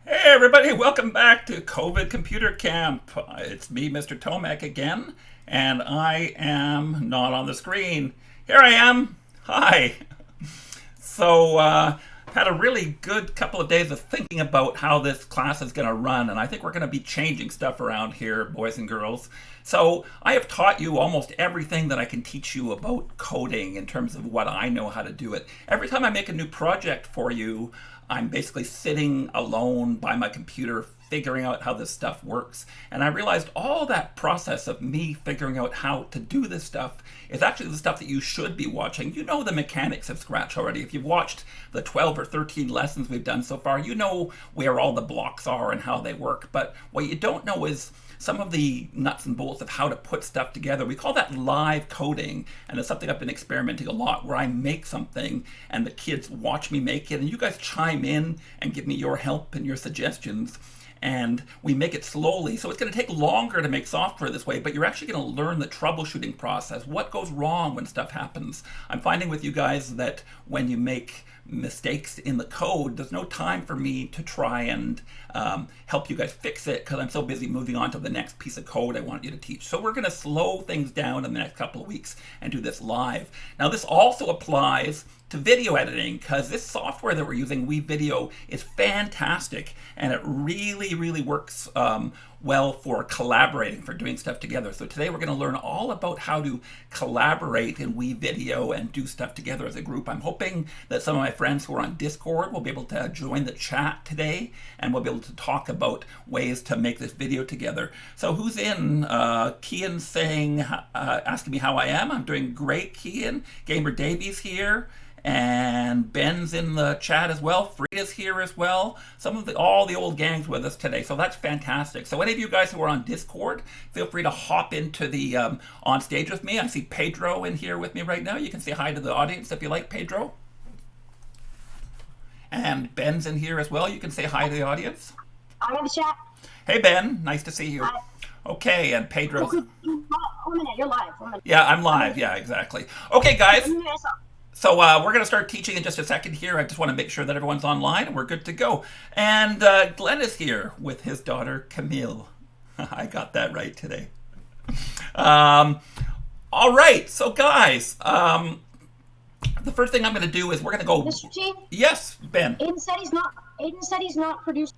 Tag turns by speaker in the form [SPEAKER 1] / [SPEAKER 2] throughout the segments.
[SPEAKER 1] Hey everybody, welcome back to COVID Computer Camp. It's me, Mr. Tomac again, and I am not on the screen. Here I am. Hi. So, had a really good couple of days of thinking about how this class is going to run, and I think we're going to be changing stuff around here, boys and girls. So, I have taught you almost everything that I can teach you about coding in terms of what I know how to do it. Every time I make a new project for you, I'm basically sitting alone by my computer figuring out how this stuff works. And I realized all that process of me figuring out how to do this stuff is actually the stuff that you should be watching. You know the mechanics of Scratch already. If you've watched the 12 or 13 lessons we've done so far, you know where all the blocks are and how they work. But what you don't know is some of the nuts and bolts of how to put stuff together. We call that live coding, and it's something I've been experimenting a lot, where I make something and the kids watch me make it, and you guys chime in and give me your help and your suggestions, and we make it slowly. So it's going to take longer to make software this way, but you're actually going to learn the troubleshooting process, what goes wrong when stuff happens. I'm finding with you guys that when you make mistakes in the code, there's no time for me to try and help you guys fix it because I'm so busy moving on to the next piece of code I want you to teach. So we're going to slow things down in the next couple of weeks and do this live. Now this also applies to video editing, because this software that we're using, WeVideo, is fantastic, and it really works well for collaborating, for doing stuff together. So today we're going to learn all about how to collaborate in WeVideo and do stuff together as a group. I'm hoping that some of my friends who are on Discord will be able to join the chat today, and we'll be able to talk about ways to make this video together. So who's in? Kian saying, asking me how I am. I'm doing great, Kian. Gamer Davies here. And Ben's in the chat as well. Frida's here as well. All the old gangs with us today, so that's fantastic. So any of you guys who are on Discord, feel free to hop into the on stage with me. I see Pedro in here with me right now. You can say hi to the audience if you like, Pedro. And Ben's in here as well. You can say hi to the audience.
[SPEAKER 2] I'm in the chat.
[SPEAKER 1] Hey Ben, nice to see you.
[SPEAKER 2] Hi.
[SPEAKER 1] Okay, and Pedro.
[SPEAKER 2] Oh, a minute, you're live.
[SPEAKER 1] Yeah, I'm live. Yeah, exactly. Okay, guys. So we're going to start teaching in just a second here. I just want to make sure that everyone's online and we're good to go. And Glenn is here with his daughter, Camille. I got that right today. All right. So, guys, the first thing I'm going to do is we're going to go...
[SPEAKER 2] Mr. T?
[SPEAKER 1] Yes, Ben.
[SPEAKER 2] Aiden said he's not producing.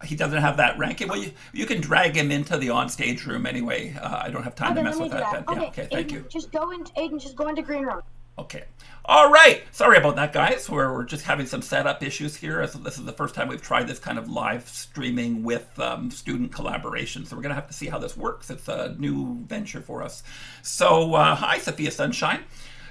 [SPEAKER 1] He doesn't have that ranking. Well, you can drag him into the on-stage room anyway. I don't have time to mess with that. Ben.
[SPEAKER 2] Okay,
[SPEAKER 1] Yeah, okay, thank you.
[SPEAKER 2] Just go into Aiden. Just go into green room.
[SPEAKER 1] Okay. All right. Sorry about that, guys. We're just having some setup issues here. This is the first time we've tried this kind of live streaming with student collaboration. So we're going to have to see how this works. It's a new venture for us. So hi, Sophia Sunshine.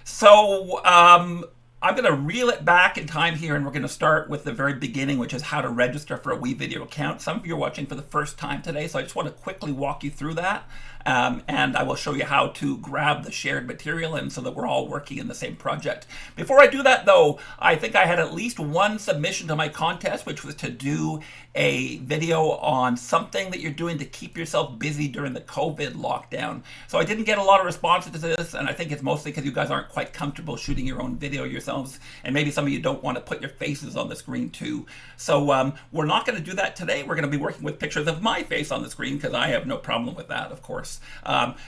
[SPEAKER 1] So I'm going to reel it back in time here, and we're going to start with the very beginning, which is how to register for a WeVideo account. Some of you are watching for the first time today, so I just want to quickly walk you through that. And I will show you how to grab the shared material and so that we're all working in the same project. Before I do that, though, I think I had at least one submission to my contest, which was to do a video on something that you're doing to keep yourself busy during the COVID lockdown. So I didn't get a lot of responses to this, and I think it's mostly because you guys aren't quite comfortable shooting your own video yourselves, and maybe some of you don't want to put your faces on the screen too. So we're not going to do that today. We're going to be working with pictures of my face on the screen because I have no problem with that, of course.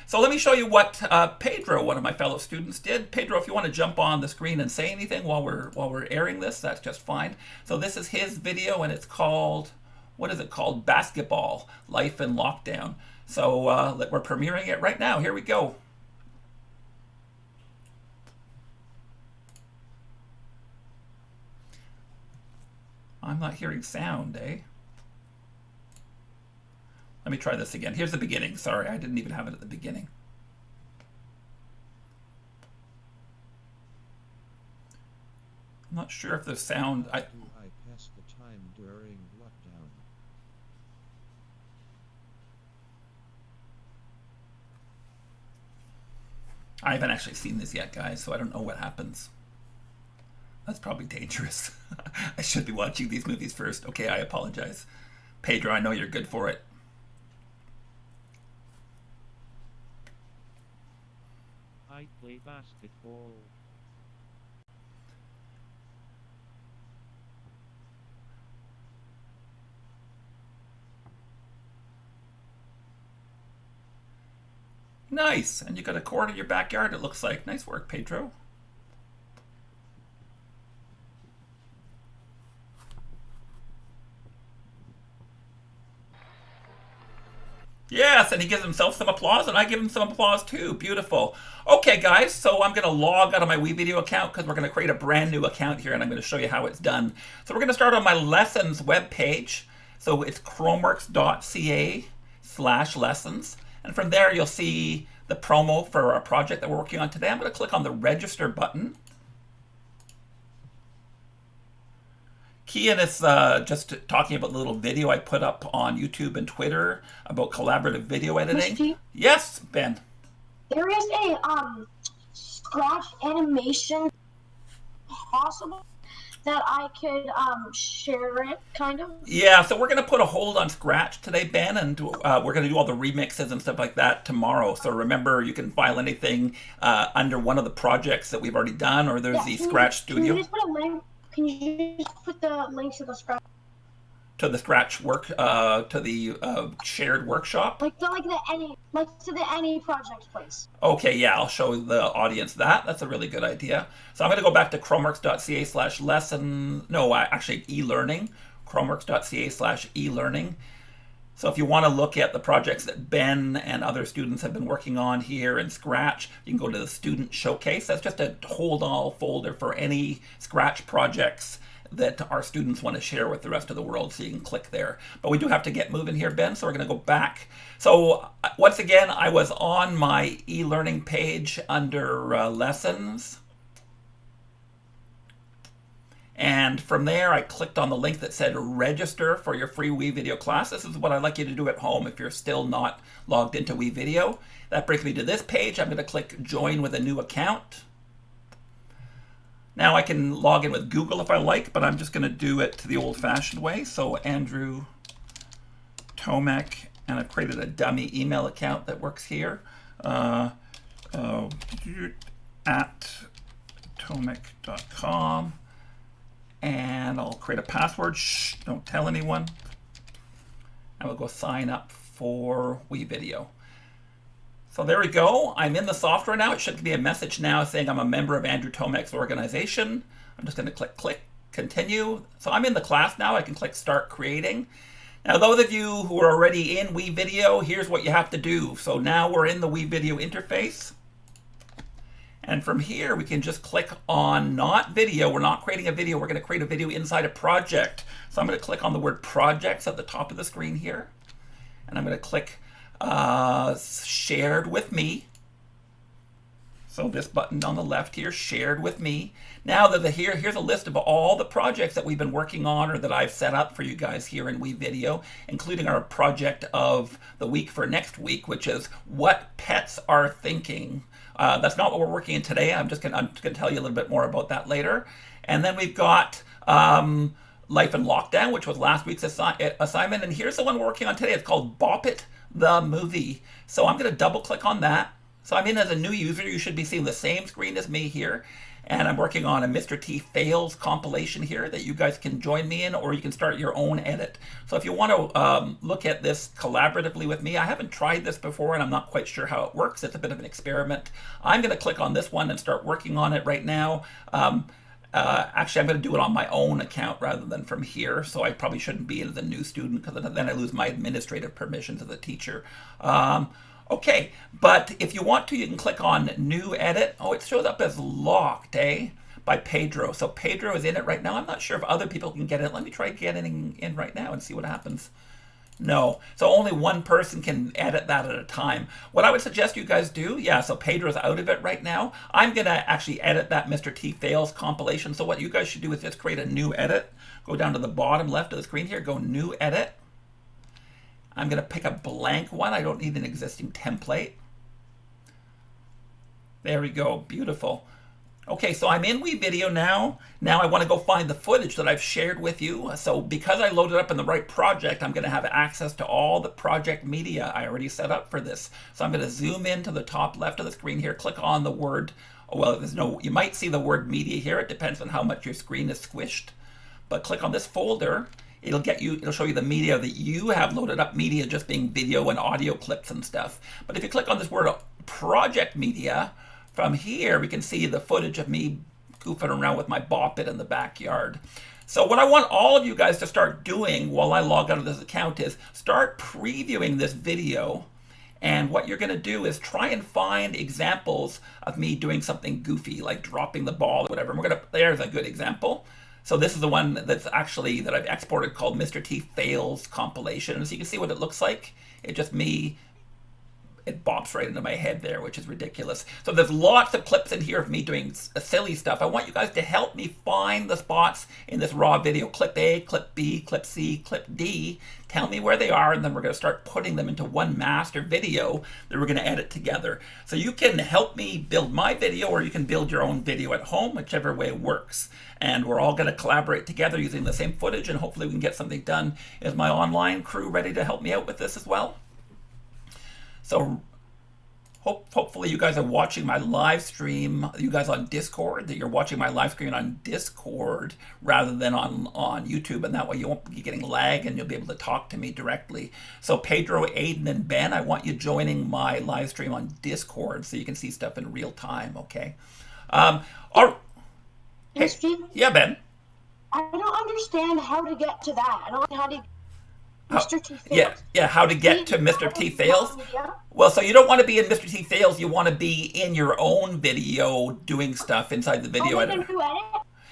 [SPEAKER 1] So let me show you what Pedro, one of my fellow students, did. Pedro, if you want to jump on the screen and say anything while we're airing this, that's just fine. So this is his video, and it's called, what is it called? Basketball, Life in Lockdown. So we're premiering it right now. Here we go. I'm not hearing sound, eh? Let me try this again. Here's the beginning. Sorry, I didn't even have it at the beginning. I'm not sure if the sound...
[SPEAKER 3] I pass the time during lockdown.
[SPEAKER 1] I haven't actually seen this yet, guys, so I don't know what happens. That's probably dangerous. I should be watching these movies first. Okay, I apologize. Pedro, I know you're good for it.
[SPEAKER 3] I play basketball.
[SPEAKER 1] Nice. And you got a court in your backyard, it looks like. Nice work, Pedro. Yes, and he gives himself some applause, and I give him some applause too. Beautiful. Okay, guys, so I'm going to log out of my WeVideo account because we're going to create a brand new account here, and I'm going to show you how it's done. So we're going to start on my lessons webpage. So it's chromeworks.ca/lessons. And from there, you'll see the promo for our project that we're working on today. I'm going to click on the register button. Kian is just talking about the little video I put up on YouTube and Twitter about collaborative video editing.
[SPEAKER 2] Mr. T?
[SPEAKER 1] Yes, Ben.
[SPEAKER 2] There is a scratch animation possible that I could share it, kind of.
[SPEAKER 1] Yeah, so we're going to put a hold on Scratch today, Ben, and we're going to do all the remixes and stuff like that tomorrow. So remember, you can file anything under one of the projects that we've already done, or there's the Scratch Studio.
[SPEAKER 2] Can you just put a link? Can you just put the link to the Scratch?
[SPEAKER 1] To the Scratch work, to the shared workshop?
[SPEAKER 2] Like to the any project place.
[SPEAKER 1] Okay, yeah, I'll show the audience that. That's a really good idea. So I'm going to go back to chromeworks.ca/lesson, no, actually e-learning, chromeworks.ca/e-learning. So if you want to look at the projects that Ben and other students have been working on here in Scratch, you can go to the Student Showcase. That's just a hold all folder for any Scratch projects that our students want to share with the rest of the world, so you can click there. But we do have to get moving here, Ben, so we're going to go back. So once again, I was on my e-learning page under lessons. And from there, I clicked on the link that said register for your free WeVideo class. This is what I'd like you to do at home if you're still not logged into WeVideo. That brings me to this page. I'm going to click join with a new account. Now I can log in with Google if I like, but I'm just going to do it the old-fashioned way. So Andrew Tomek, and I've created a dummy email account that works here. At tomek.com. And I'll create a password. Shh, don't tell anyone. And we'll go sign up for WeVideo. So there we go. I'm in the software now. It should be a message now saying I'm a member of Andrew Tomek's organization. I'm just going to click continue. So I'm in the class now. I can click start creating. Now those of you who are already in WeVideo, here's what you have to do. So now we're in the WeVideo interface. And from here, we can just click on not video. We're not creating a video. We're going to create a video inside a project. So I'm going to click on the word projects at the top of the screen here. And I'm going to click shared with me. So this button on the left here, shared with me. Now that here's a list of all the projects that we've been working on or that I've set up for you guys here in WeVideo, including our project of the week for next week, which is what pets are thinking. That's not what we're working in today. I'm just going to tell you a little bit more about that later. And then we've got Life in Lockdown, which was last week's assignment. And here's the one we're working on today. It's called Bop It, the movie. So I'm going to double click on that. So I'm in as a new user. You should be seeing the same screen as me here. And I'm working on a Mr. T Fails compilation here that you guys can join me in, or you can start your own edit. So if you want to look at this collaboratively with me, I haven't tried this before and I'm not quite sure how it works. It's a bit of an experiment. I'm going to click on this one and start working on it right now. Actually, I'm going to do it on my own account rather than from here. So I probably shouldn't be as a new student because then I lose my administrative permissions as a teacher. Okay, but if you want to, you can click on New Edit. Oh, it shows up as locked, by Pedro. So Pedro is in it right now. I'm not sure if other people can get it. Let me try getting in right now and see what happens. No. So only one person can edit that at a time. What I would suggest you guys do, yeah, so Pedro's out of it right now. I'm going to actually edit that Mr. T Fails compilation. So what you guys should do is just create a new edit. Go down to the bottom left of the screen here, go new edit. I'm going to pick a blank one. I don't need an existing template. There we go. Beautiful. Okay, so I'm in WeVideo now. Now I want to go find the footage that I've shared with you. So because I loaded up in the right project, I'm going to have access to all the project media I already set up for this. So I'm going to zoom in to the top left of the screen here, click on the word, well, you might see the word media here. It depends on how much your screen is squished. But click on this folder. It'll show you the media that you have loaded up, media just being video and audio clips and stuff. But if you click on this word project media, from here, we can see the footage of me goofing around with my bop it in the backyard. So what I want all of you guys to start doing while I log out of this account is start previewing this video. And what you're going to do is try and find examples of me doing something goofy, like dropping the ball or whatever. And there's a good example. So this is the one that I've exported called Mr. T Fails compilation. So you can see what it looks like. It's just me. It bops right into my head there, which is ridiculous. So there's lots of clips in here of me doing silly stuff. I want you guys to help me find the spots in this raw video. Clip A, clip B, clip C, clip D. Tell me where they are, and then we're going to start putting them into one master video that we're going to edit together. So you can help me build my video, or you can build your own video at home, whichever way works. And we're all going to collaborate together using the same footage, and hopefully we can get something done. Is my online crew ready to help me out with this as well? So hopefully you guys are watching my live stream, you guys on Discord, that you're watching my live stream on Discord rather than on YouTube, and that way you won't be getting lag and you'll be able to talk to me directly. So Pedro, Aiden, and Ben, I want you joining my live stream on Discord so you can see stuff in real time, okay?
[SPEAKER 2] Hey, Steve?
[SPEAKER 1] Yeah, Ben?
[SPEAKER 2] I don't understand how to get to that. I don't know how to... Mr. T Fails.
[SPEAKER 1] Yeah, how to get to Mr. T Fails? Well, so you don't want to be in Mr. T Fails, you want to be in your own video doing stuff inside the video editor.
[SPEAKER 2] Make a new edit?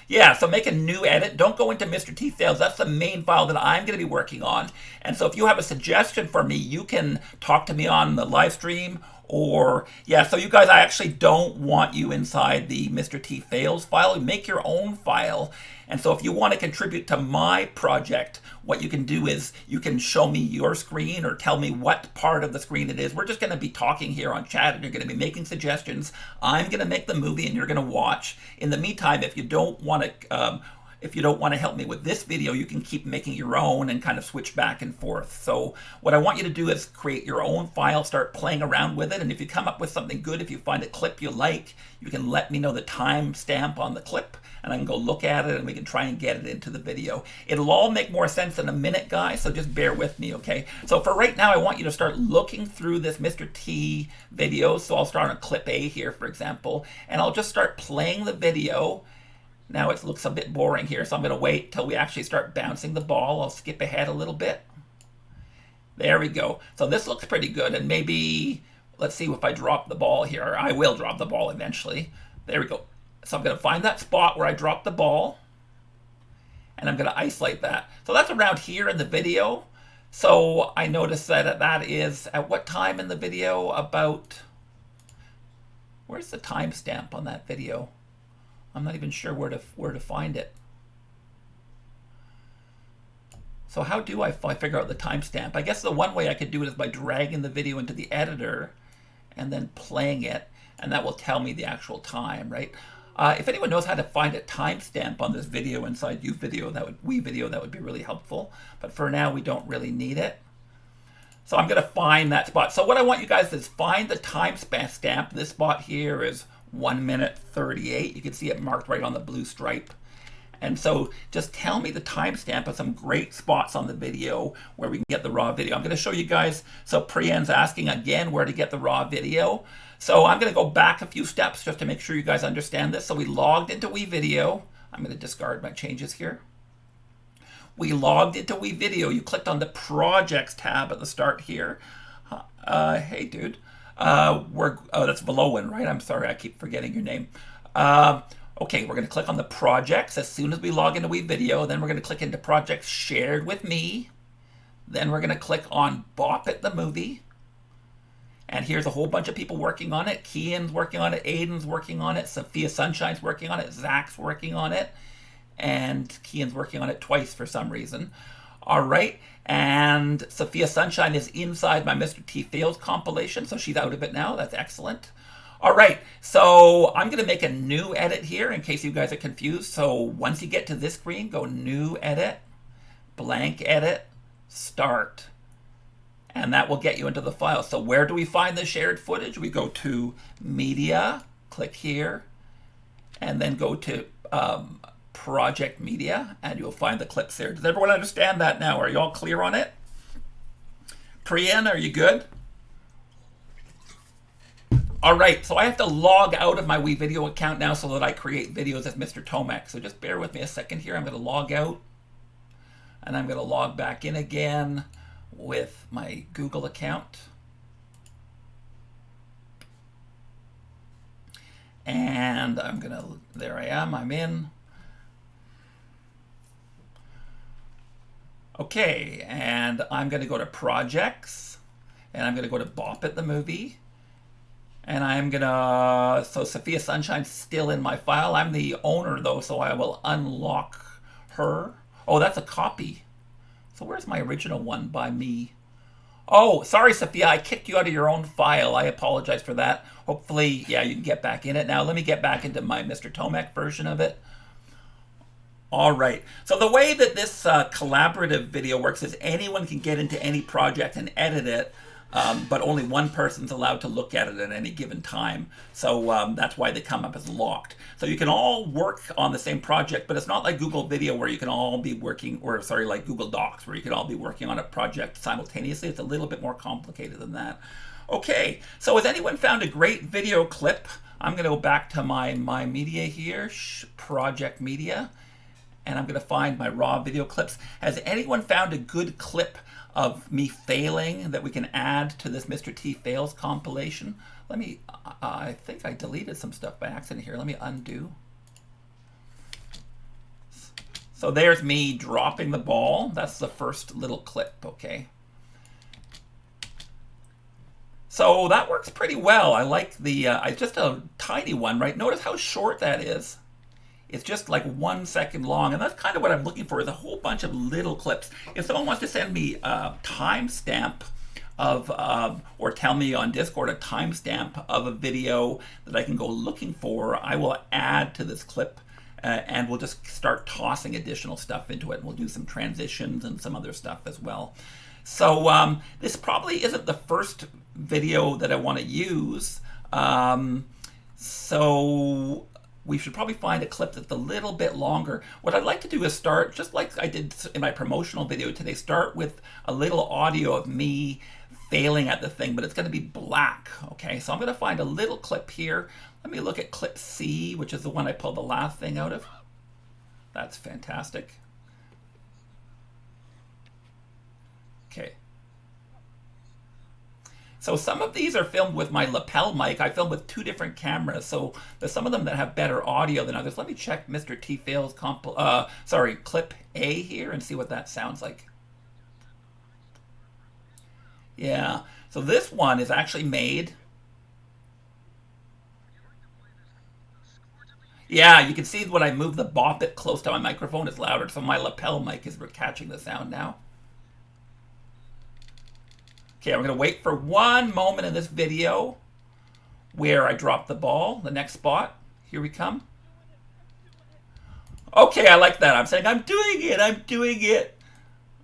[SPEAKER 1] Yeah, so make a new edit. Don't go into Mr. T Fails. That's the main file that I'm going to be working on. And so if you have a suggestion for me, you can talk to me on the live stream. Or, yeah, so you guys, I actually don't want you inside the Mr. T Fails file. Make your own file. And so if you want to contribute to my project, what you can do is you can show me your screen or tell me what part of the screen it is. We're just going to be talking here on chat, and you're going to be making suggestions. I'm going to make the movie and you're going to watch. In the meantime, if you don't want to help me with this video, you can keep making your own and kind of switch back and forth. So what I want you to do is create your own file, start playing around with it. And if you come up with something good, if you find a clip you like, you can let me know the timestamp on the clip, and I can go look at it and we can try and get it into the video. It'll all make more sense in a minute, guys, so just bear with me, okay? So for right now, I want you to start looking through this Mr. T video. So I'll start on clip A here, for example, and I'll just start playing the video. Now it looks a bit boring here, so I'm going to wait till we actually start bouncing the ball. I'll skip ahead a little bit. There we go. So this looks pretty good, and maybe, let's see if I drop the ball here. I will drop the ball eventually. There we go. So I'm going to find that spot where I dropped the ball, and I'm going to isolate that. So that's around here in the video. So I noticed that that is at what time in the video? About, where's the timestamp on that video? I'm not even sure where to find it. So how do I figure out the timestamp? I guess the one way I could do it is by dragging the video into the editor and then playing it, and that will tell me the actual time, right? If anyone knows how to find a timestamp on this video inside WeVideo, that would be really helpful. But for now, we don't really need it. So I'm going to find that spot. So what I want you guys to do is find the timestamp. This spot here is 1 minute 38. You can see it marked right on the blue stripe. And so just tell me the timestamp of some great spots on the video where we can get the raw video. I'm going to show you guys. So Priyan's asking again where to get the raw video. So I'm going to go back a few steps just to make sure you guys understand this. So we logged into WeVideo. I'm going to discard my changes here. We logged into WeVideo. You clicked on the Projects tab at the start here. Hey, dude. Oh, that's Velowan, right? I'm sorry, I keep forgetting your name. Okay, we're going to click on the projects as soon as we log into WeVideo. Then we're going to click into projects shared with me. Then we're going to click on Bop It the movie. And here's a whole bunch of people working on it. Kian's working on it. Aiden's working on it. Sophia Sunshine's working on it. Zach's working on it. And Kian's working on it twice for some reason. All right. And Sophia Sunshine is inside my Mr. T Fails compilation, so she's out of it now. That's excellent. All right. So I'm going to make a new edit here in case you guys are confused. So once you get to this screen, go New Edit, Blank Edit, Start. And that will get you into the file. So where do we find the shared footage? We go to Media, click here, and then go to Project Media, and you'll find the clips there. Does everyone understand that now? Are you all clear on it? Priyan, are you good? All right, so I have to log out of my WeVideo account now so that I create videos as Mr. Tomek. So just bear with me a second here. I'm going to log out, and I'm going to log back in again with my Google account. And I'm going to, there I am, I'm in. Okay, and I'm going to go to Projects, and I'm going to go to Bop It the movie. And I'm going to, so Sophia Sunshine's still in my file. I'm the owner though, so I will unlock her. Oh, that's a copy. So where's my original one by me? Oh, sorry, Sophia, I kicked you out of your own file. I apologize for that. Hopefully, yeah, you can get back in it now. Let me get back into my Mr. Tomek version of it. All right, so the way that this collaborative video works is anyone can get into any project and edit it, but only one person's allowed to look at it at any given time. So that's why they come up as locked. So you can all work on the same project, but it's not like Google Video where you can all be working, or sorry, like Google Docs where you can all be working on a project simultaneously. It's a little bit more complicated than that. Okay, so has anyone found a great video clip? I'm going to go back to my media here, Project Media, and I'm going to find my raw video clips. Has anyone found a good clip of me failing that we can add to this Mr. T Fails compilation? Let me, I think I deleted some stuff by accident here. Let me undo. So there's me dropping the ball. That's the first little clip, okay? So that works pretty well. I like the, just a tiny one, right? Notice how short that is. It's just like 1 second long, and that's kind of what I'm looking for, is a whole bunch of little clips. If someone wants to send me a timestamp of, or tell me on Discord a timestamp of a video that I can go looking for, I will add to this clip, and we'll just start tossing additional stuff into it, and we'll do some transitions and some other stuff as well. So this probably isn't the first video that I want to use, so we should probably find a clip that's a little bit longer. What I'd like to do is start, just like I did in my promotional video today, start with a little audio of me failing at the thing, but it's going to be black, okay? So I'm going to find a little clip here. Let me look at clip C, which is the one I pulled the last thing out of. That's fantastic. Okay. So some of these are filmed with my lapel mic. I filmed with 2 different cameras, so there's some of them that have better audio than others. Let me check Mr. T Fails clip A here and see what that sounds like. Yeah, so this one is actually made. Yeah, you can see when I move the Bop It close to my microphone, it's louder, so my lapel mic is catching the sound now. Okay, we're going to wait for 1 moment in this video where I drop the ball, the next spot. Here we come. Okay, I like that. I'm saying, I'm doing it, I'm doing it.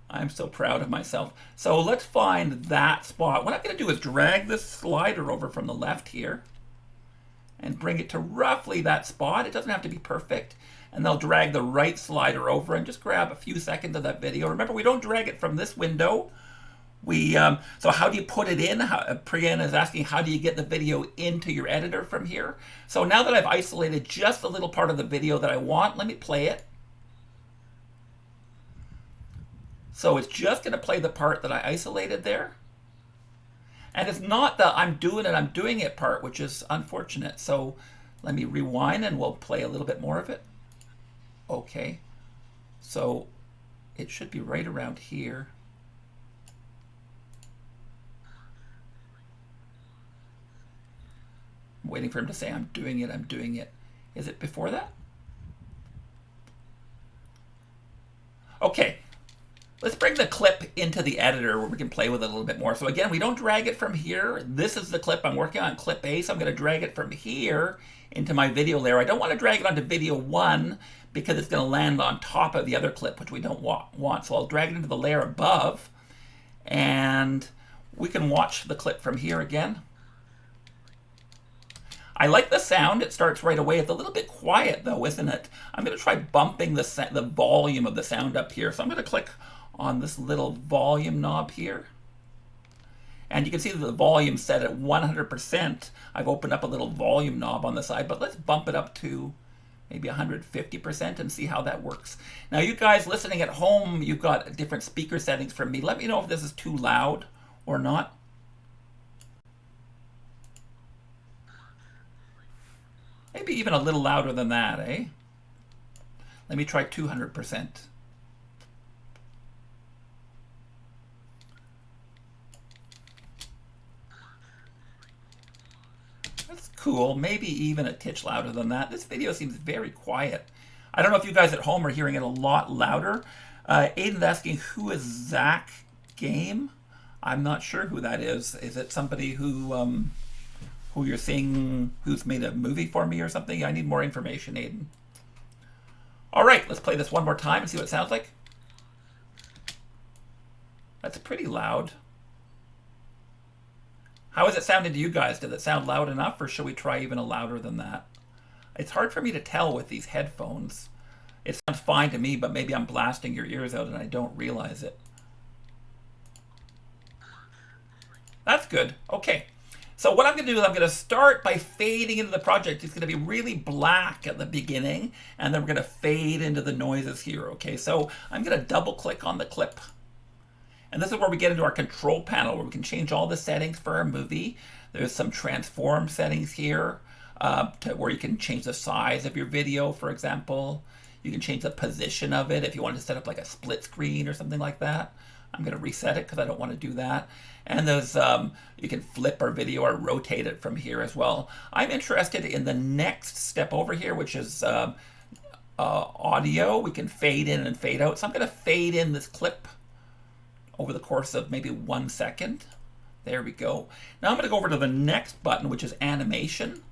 [SPEAKER 1] I'm so proud of myself. So let's find that spot. What I'm going to do is drag this slider over from the left here and bring it to roughly that spot. It doesn't have to be perfect. And they'll drag the right slider over and just grab a few seconds of that video. Remember, we don't drag it from this window. So how do you put it in? Priyan is asking, how do you get the video into your editor from here? So now that I've isolated just a little part of the video that I want, let me play it. So it's just going to play the part that I isolated there. And it's not the I'm doing it part, which is unfortunate. So let me rewind and we'll play a little bit more of it. Okay. So it should be right around here. I'm waiting for him to say, I'm doing it, I'm doing it. Is it before that? Okay, let's bring the clip into the editor where we can play with it a little bit more. So again, we don't drag it from here. This is the clip I'm working on, clip A, so I'm going to drag it from here into my video layer. I don't want to drag it onto video 1 because it's going to land on top of the other clip, which we don't want. So I'll drag it into the layer above, and we can watch the clip from here again. I like the sound. It starts right away. It's a little bit quiet though, isn't it? I'm going to try bumping the volume of the sound up here. So I'm going to click on this little volume knob here. And you can see that the volume set at 100%. I've opened up a little volume knob on the side, but let's bump it up to maybe 150% and see how that works. Now you guys listening at home, you've got different speaker settings from me. Let me know if this is too loud or not. Maybe even a little louder than that, eh? Let me try 200%. That's cool. Maybe even a titch louder than that. This video seems very quiet. I don't know if you guys at home are hearing it a lot louder. Aiden's asking, who is Zach Game? I'm not sure who that is. Is it somebody who you're seeing who's made a movie for me or something? I need more information, Aiden. All right, let's play this one more time and see what it sounds like. That's pretty loud. How is it sounding to you guys? Did it sound loud enough, or should we try even a louder than that? It's hard for me to tell with these headphones. It sounds fine to me, but maybe I'm blasting your ears out and I don't realize it. That's good. Okay. So what I'm going to do is I'm going to start by fading into the project. It's going to be really black at the beginning, and then we're going to fade into the noises here. Okay, so I'm going to double click on the clip. And this is where we get into our control panel, where we can change all the settings for our movie. There's some transform settings here where you can change the size of your video, for example. You can change the position of it if you want to set up like a split screen or something like that. I'm going to reset it because I don't want to do that. And there's you can flip our video or rotate it from here as well. I'm interested in the next step over here, which is audio. We can fade in and fade out. So I'm going to fade in this clip over the course of maybe 1 second. There we go. Now I'm going to go over to the next button, which is animation.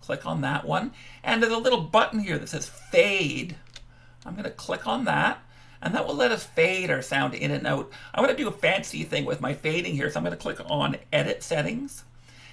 [SPEAKER 1] Click on that one. And there's a little button here that says fade. I'm going to click on that. And that will let us fade our sound in and out. I want to do a fancy thing with my fading here, so I'm going to click on Edit Settings.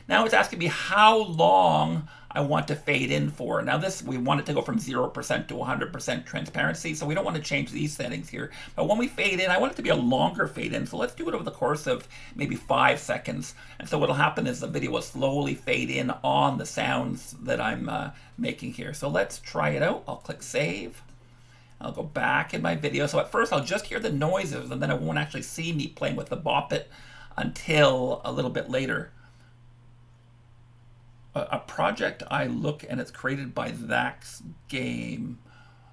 [SPEAKER 1] Now it's asking me how long I want to fade in for. Now this, we want it to go from 0% to 100% transparency, so we don't want to change these settings here. But when we fade in, I want it to be a longer fade in, so let's do it over the course of maybe 5 seconds. And so what will happen is the video will slowly fade in on the sounds that I'm making here. So let's try it out. I'll click Save. I'll go back in my video. So at first I'll just hear the noises, and then I won't actually see me playing with the Bop It until a little bit later. A project I look, and it's created by Zach's Game.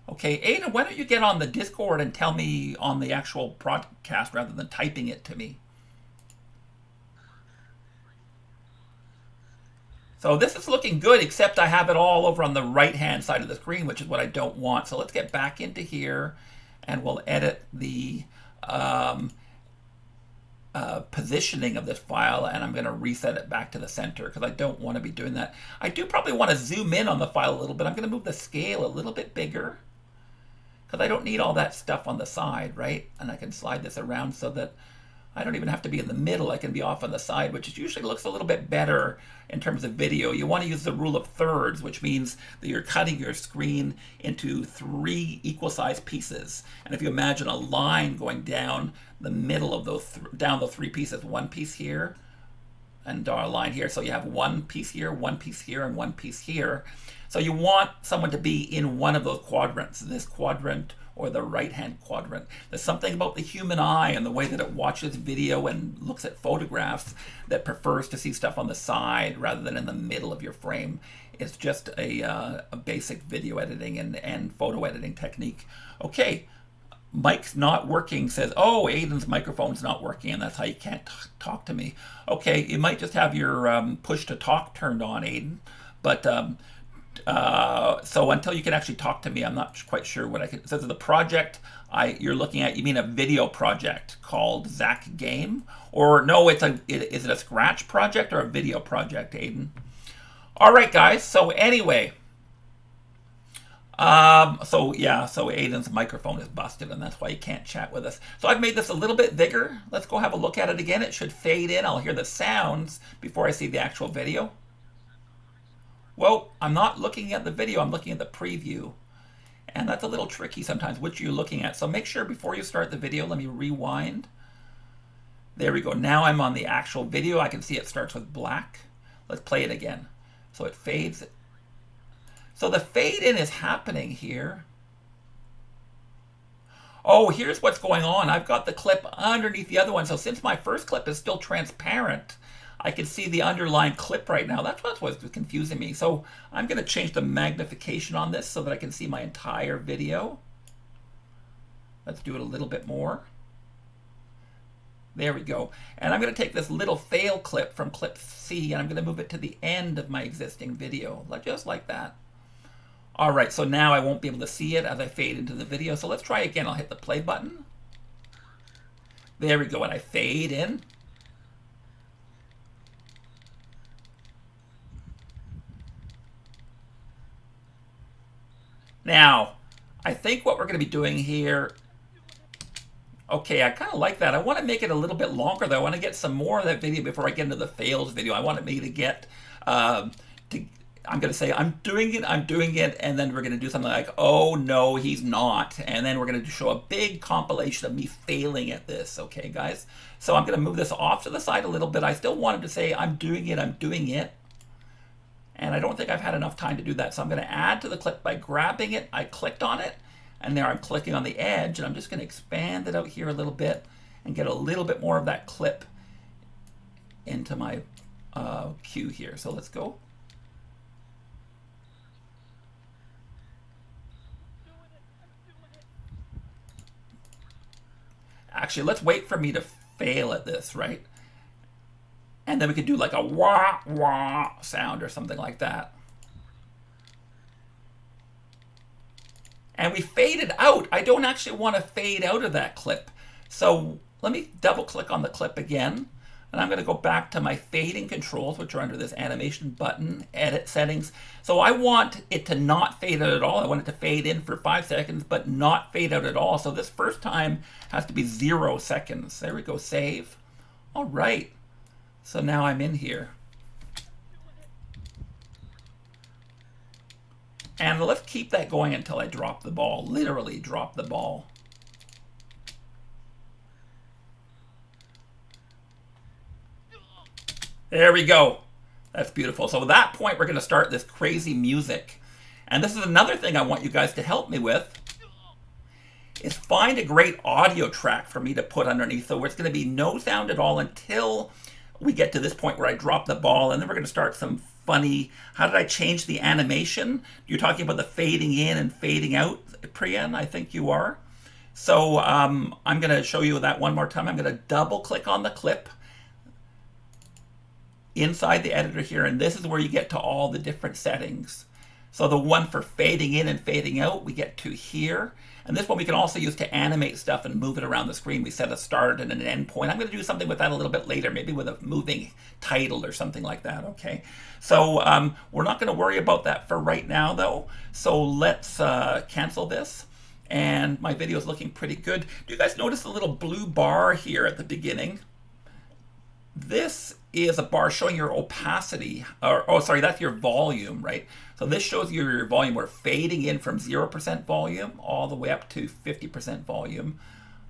[SPEAKER 1] Okay, Ada, why don't you get on the Discord and tell me on the actual broadcast rather than typing it to me? So this is looking good, except I have it all over on the right-hand side of the screen, which is what I don't want. So let's get back into here, and we'll edit the positioning of this file, and I'm going to reset it back to the center because I don't want to be doing that. I do probably want to zoom in on the file a little bit. I'm going to move the scale a little bit bigger because I don't need all that stuff on the side, right? And I can slide this around so that I don't even have to be in the middle. I can be off on the side, which usually looks a little bit better in terms of video. You want to use the rule of thirds, which means that you're cutting your screen into 3 equal-sized pieces. And if you imagine a line going down the middle of those, down the 3 pieces, 1 piece here, and draw a line here. So you have 1 piece here, 1 piece here, and 1 piece here. So you want someone to be in one of those quadrants, this quadrant or the right-hand quadrant. There's something about the human eye and the way that it watches video and looks at photographs that prefers to see stuff on the side rather than in the middle of your frame. It's just a basic video editing and photo editing technique. Okay, mic's not working says, oh, Aiden's microphone's not working, and that's how you can't talk to me. Okay, you might just have your push to talk turned on, Aiden. But so until you can actually talk to me, I'm not quite sure what I can. It says the project you're looking at, you mean a video project called Zach Game? Or no, is it a Scratch project or a video project, Aiden? All right, guys. So anyway, so Aiden's microphone is busted, and that's why he can't chat with us. So I've made this a little bit bigger. Let's go have a look at it again. It should fade in. I'll hear the sounds before I see the actual video. Well, I'm not looking at the video. I'm looking at the preview. And that's a little tricky sometimes, which you're looking at. So make sure before you start the video, let me rewind. There we go. Now I'm on the actual video. I can see it starts with black. Let's play it again. So it fades. So the fade in is happening here. Oh, here's what's going on. I've got the clip underneath the other one. So since my first clip is still transparent, I can see the underlying clip right now. That's what's confusing me. So I'm going to change the magnification on this so that I can see my entire video. Let's do it a little bit more. There we go. And I'm going to take this little fail clip from clip C, and I'm going to move it to the end of my existing video, just like that. All right, so now I won't be able to see it as I fade into the video. So let's try again. I'll hit the play button. There we go, and I fade in. Now, I think what we're going to be doing here, okay, I kind of like that. I want to make it a little bit longer, though. I want to get some more of that video before I get into the fails video. I want me to get, I'm going to say, I'm doing it, and then we're going to do something like, oh, no, he's not. And then we're going to show a big compilation of me failing at this, okay, guys? So I'm going to move this off to the side a little bit. I still wanted to say, I'm doing it. And I don't think I've had enough time to do that. So I'm going to add to the clip by grabbing it. I clicked on it, and there I'm clicking on the edge, and I'm just going to expand it out here a little bit and get a little bit more of that clip into my queue here. So let's go. Actually, let's wait for me to fail at this, right? And then we could do like a wah, wah sound or something like that. And we faded out. I don't actually want to fade out of that clip. So let me double click on the clip again. And I'm going to go back to my fading controls, which are under this animation button, edit settings. So I want it to not fade out at all. I want it to fade in for 5 seconds, but not fade out at all. So this first time has to be 0 seconds. There we go, save. All right. So now I'm in here. And let's keep that going until I drop the ball, literally drop the ball. There we go. That's beautiful. So at that point, we're going to start this crazy music. And this is another thing I want you guys to help me with, is find a great audio track for me to put underneath. So it's going to be no sound at all until we get to this point where I drop the ball, and then we're going to start some funny, how did I change the animation? You're talking about the fading in and fading out, Priyan, I think you are. So I'm going to show you that one more time. I'm going to double click on the clip inside the editor here, and this is where you get to all the different settings. So the one for fading in and fading out, we get to here. And this one we can also use to animate stuff and move it around the screen. We set a start and an end point. I'm going to do something with that a little bit later, maybe with a moving title or something like that, okay? So we're not going to worry about that for right now, though. So let's cancel this. And my video is looking pretty good. Do you guys notice the little blue bar here at the beginning? This is a bar showing your opacity, or oh, sorry, that's your volume, right? So this shows you your volume. We're fading in from 0% volume all the way up to 50% volume.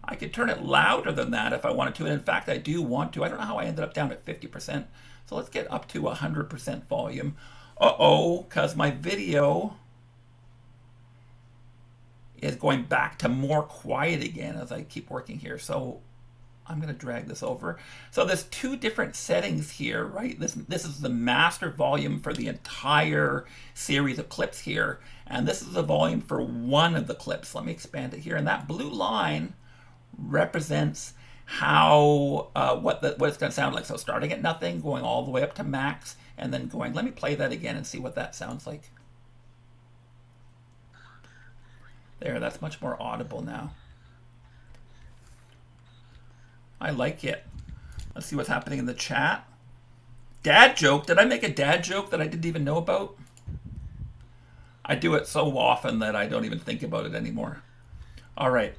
[SPEAKER 1] I could turn it louder than that if I wanted to, and in fact, I do want to. I don't know how I ended up down at 50%. So let's get up to 100% volume. Uh-oh, because my video is going back to more quiet again as I keep working here. So I'm going to drag this over. So there's two different settings here, right? This is the master volume for the entire series of clips here. And this is the volume for one of the clips. Let me expand it here. And that blue line represents how what it's going to sound like. So starting at nothing, going all the way up to max, and then going. Let me play that again and see what that sounds like. There, that's much more audible now. I like it. Let's see what's happening in the chat. Dad joke. Did I make a dad joke that I didn't even know about? I do it so often that I don't even think about it anymore. All right.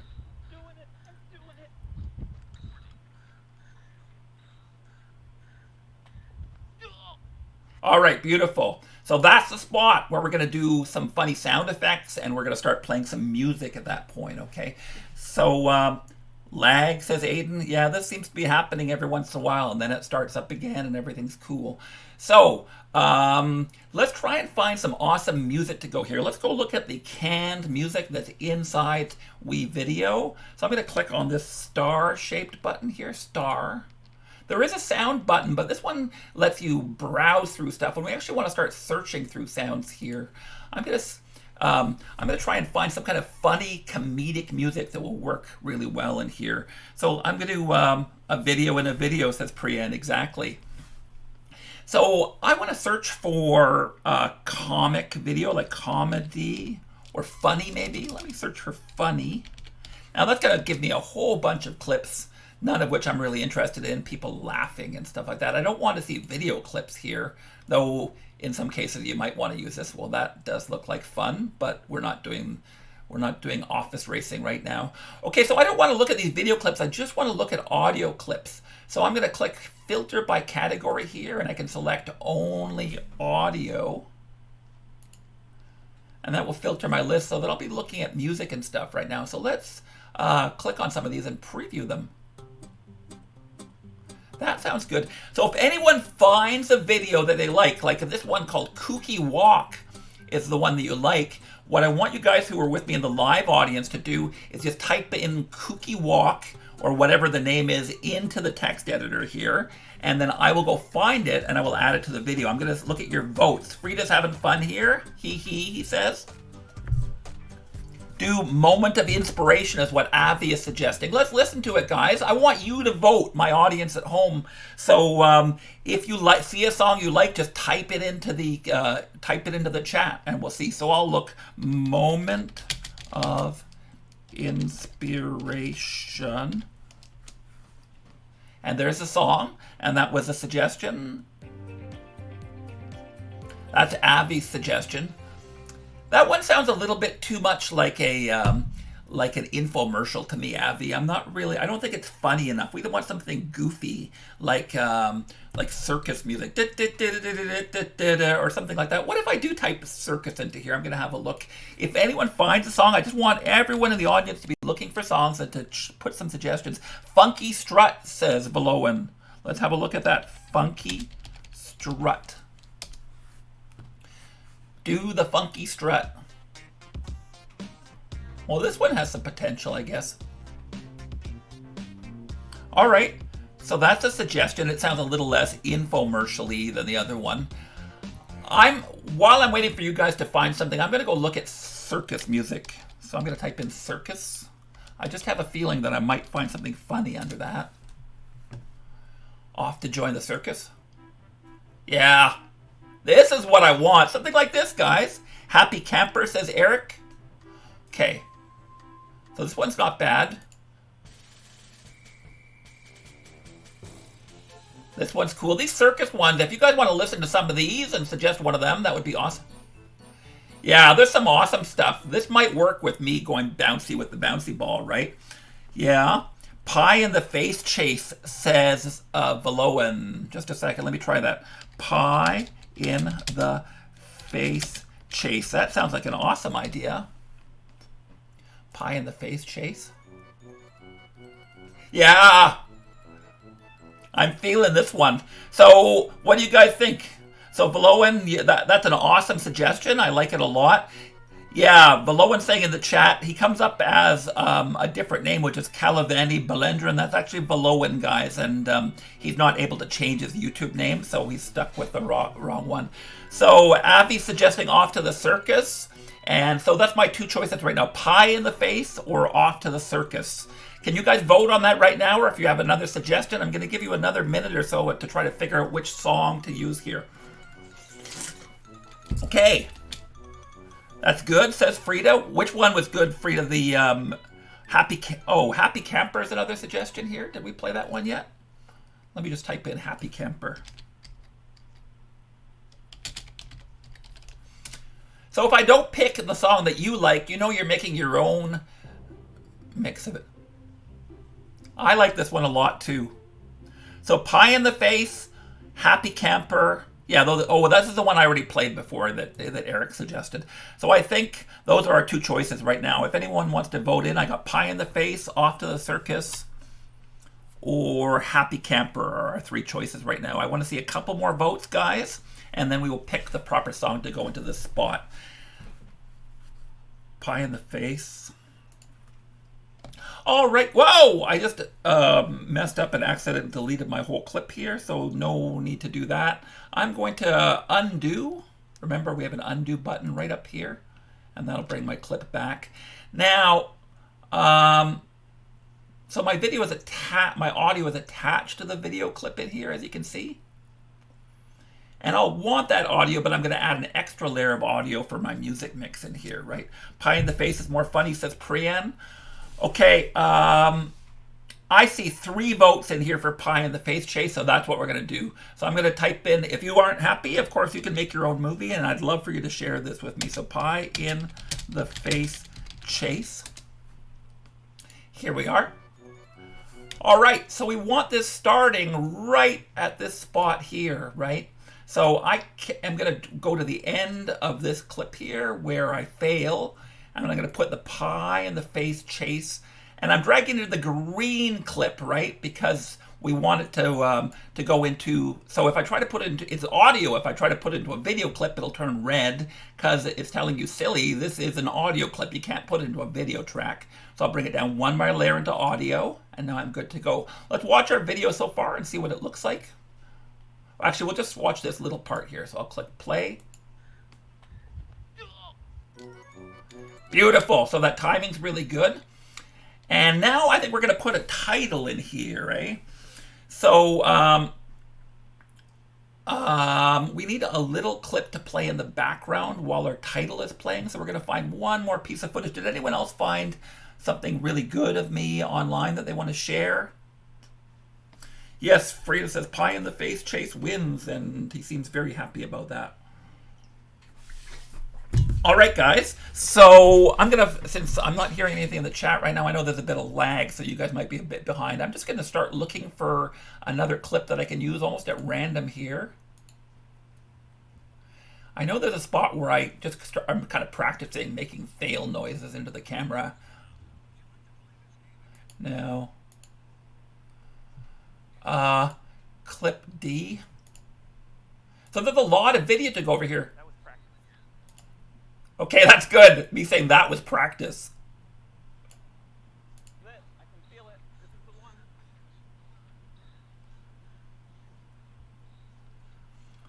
[SPEAKER 1] All right, beautiful. So that's the spot where we're going to do some funny sound effects, and we're going to start playing some music at that point, okay? So lag, says Aiden. Yeah, this seems to be happening every once in a while, and then it starts up again, and everything's cool. So let's try and find some awesome music to go here. Let's go look at the canned music that's inside WeVideo. So I'm going to click on this star-shaped button here, star. There is a sound button, but this one lets you browse through stuff. And we actually want to start searching through sounds here. I'm going to try and find some kind of funny comedic music that will work really well in here. So I'm going to do a video in a video, says Priyan, exactly. So I want to search for a comic video, like comedy or funny maybe. Let me search for funny. Now that's going to give me a whole bunch of clips, none of which I'm really interested in, people laughing and stuff like that. I don't want to see video clips here, though in some cases you might want to use this. Well, that does look like fun, but we're not doing office racing right now. Okay, so I don't want to look at these video clips. I just want to look at audio clips. So I'm going to click filter by category here, and I can select only audio. And that will filter my list so that I'll be looking at music and stuff right now. So let's click on some of these and preview them. That sounds good. So if anyone finds a video that they like if this one called Kooky Walk is the one that you like, what I want you guys who are with me in the live audience to do is just type in Kooky Walk or whatever the name is into the text editor here, and then I will go find it and I will add it to the video. I'm going to look at your votes. Frida's having fun here. He says. Do moment of inspiration is what Avi is suggesting. Let's listen to it, guys. I want you to vote, my audience at home. So if you see a song you like, just type it into the chat, and we'll see. So I'll look moment of inspiration, and there's a song, and that was a suggestion. That's Avi's suggestion. That one sounds a little bit too much like an infomercial to me, Avi. I don't think it's funny enough. We want something goofy, like circus music, or something like that. What if I do type circus into here? I'm going to have a look. If anyone finds a song, I just want everyone in the audience to be looking for songs and to put some suggestions. Funky Strut, says Belowan. Let's have a look at that. Funky Strut. Do the funky strut. Well, this one has some potential, I guess. All right, so that's a suggestion. It sounds a little less infomercial-y than the other one. While I'm waiting for you guys to find something, I'm going to go look at circus music. So I'm going to type in circus. I just have a feeling that I might find something funny under that. Off to join the circus. Yeah. This is what I want. Something like this, guys. Happy camper, says Eric. Okay. So this one's not bad. This one's cool. These circus ones, if you guys want to listen to some of these and suggest one of them, that would be awesome. Yeah, there's some awesome stuff. This might work with me going bouncy with the bouncy ball, right? Yeah. Pie in the face chase, says Veloan. Just a second. Let me try that. Pie in the face chase. That sounds like an awesome idea. Pie in the face chase. Yeah, I'm feeling this one. So what do you guys think? So Veloan, that's an awesome suggestion. I like it a lot. Yeah, Belowan saying in the chat, he comes up as a different name, which is Kalavani Belendran. That's actually Belowan, guys, and he's not able to change his YouTube name, so he's stuck with the wrong one. So Avi's suggesting Off to the Circus, and so that's my two choices right now, Pie in the Face or Off to the Circus. Can you guys vote on that right now, or if you have another suggestion? I'm going to give you another minute or so to try to figure out which song to use here. Okay. That's good, says Frida. Which one was good, Frida? The Happy Camper is another suggestion here. Did we play that one yet? Let me just type in Happy Camper. So if I don't pick the song that you like, you know you're making your own mix of it. I like this one a lot too. So Pie in the Face, Happy Camper. Yeah, this is the one I already played before that Eric suggested. So I think those are our two choices right now. If anyone wants to vote in, I got Pie in the Face, Off to the Circus, or Happy Camper are our three choices right now. I want to see a couple more votes, guys, and then we will pick the proper song to go into this spot. Pie in the Face. All right. Whoa! I just messed up and accidentally deleted my whole clip here, so no need to do that. I'm going to undo. Remember, we have an undo button right up here, and that'll bring my clip back. Now, so my video is my audio is attached to the video clip in here, as you can see. And I'll want that audio, but I'm going to add an extra layer of audio for my music mix in here, right? Pie in the Face is more funny, says Priyan. Okay, I see 3 votes in here for Pie in the Face, Chase, so that's what we're going to do. So I'm going to type in, if you aren't happy, of course, you can make your own movie, and I'd love for you to share this with me. So Pie in the Face, Chase. Here we are. All right, so we want this starting right at this spot here, right? So I am going to go to the end of this clip here where I fail. And I'm going to put the Pie in the Face, Chase, and I'm dragging it to the green clip, right? Because we want it to go into. So if I try to put it into its audio, if I try to put it into a video clip, it'll turn red because it's telling you, silly, this is an audio clip. You can't put it into a video track. So I'll bring it down one more layer into audio, and now I'm good to go. Let's watch our video so far and see what it looks like. Actually, we'll just watch this little part here. So I'll click play. Beautiful. So that timing's really good. And now I think we're going to put a title in here, eh? So we need a little clip to play in the background while our title is playing. So we're going to find one more piece of footage. Did anyone else find something really good of me online that they want to share? Yes, Frida says Pie in the Face, Chase wins, and he seems very happy about that. All right, guys. So I'm going to, since I'm not hearing anything in the chat right now, I know there's a bit of lag, so you guys might be a bit behind. I'm just going to start looking for another clip that I can use almost at random here. I know there's a spot where I'm kind of practicing making fail noises into the camera. No. Clip D. So there's a lot of video to go over here. Okay, that's good. Me saying that was practice.
[SPEAKER 4] I can feel it. This is the one.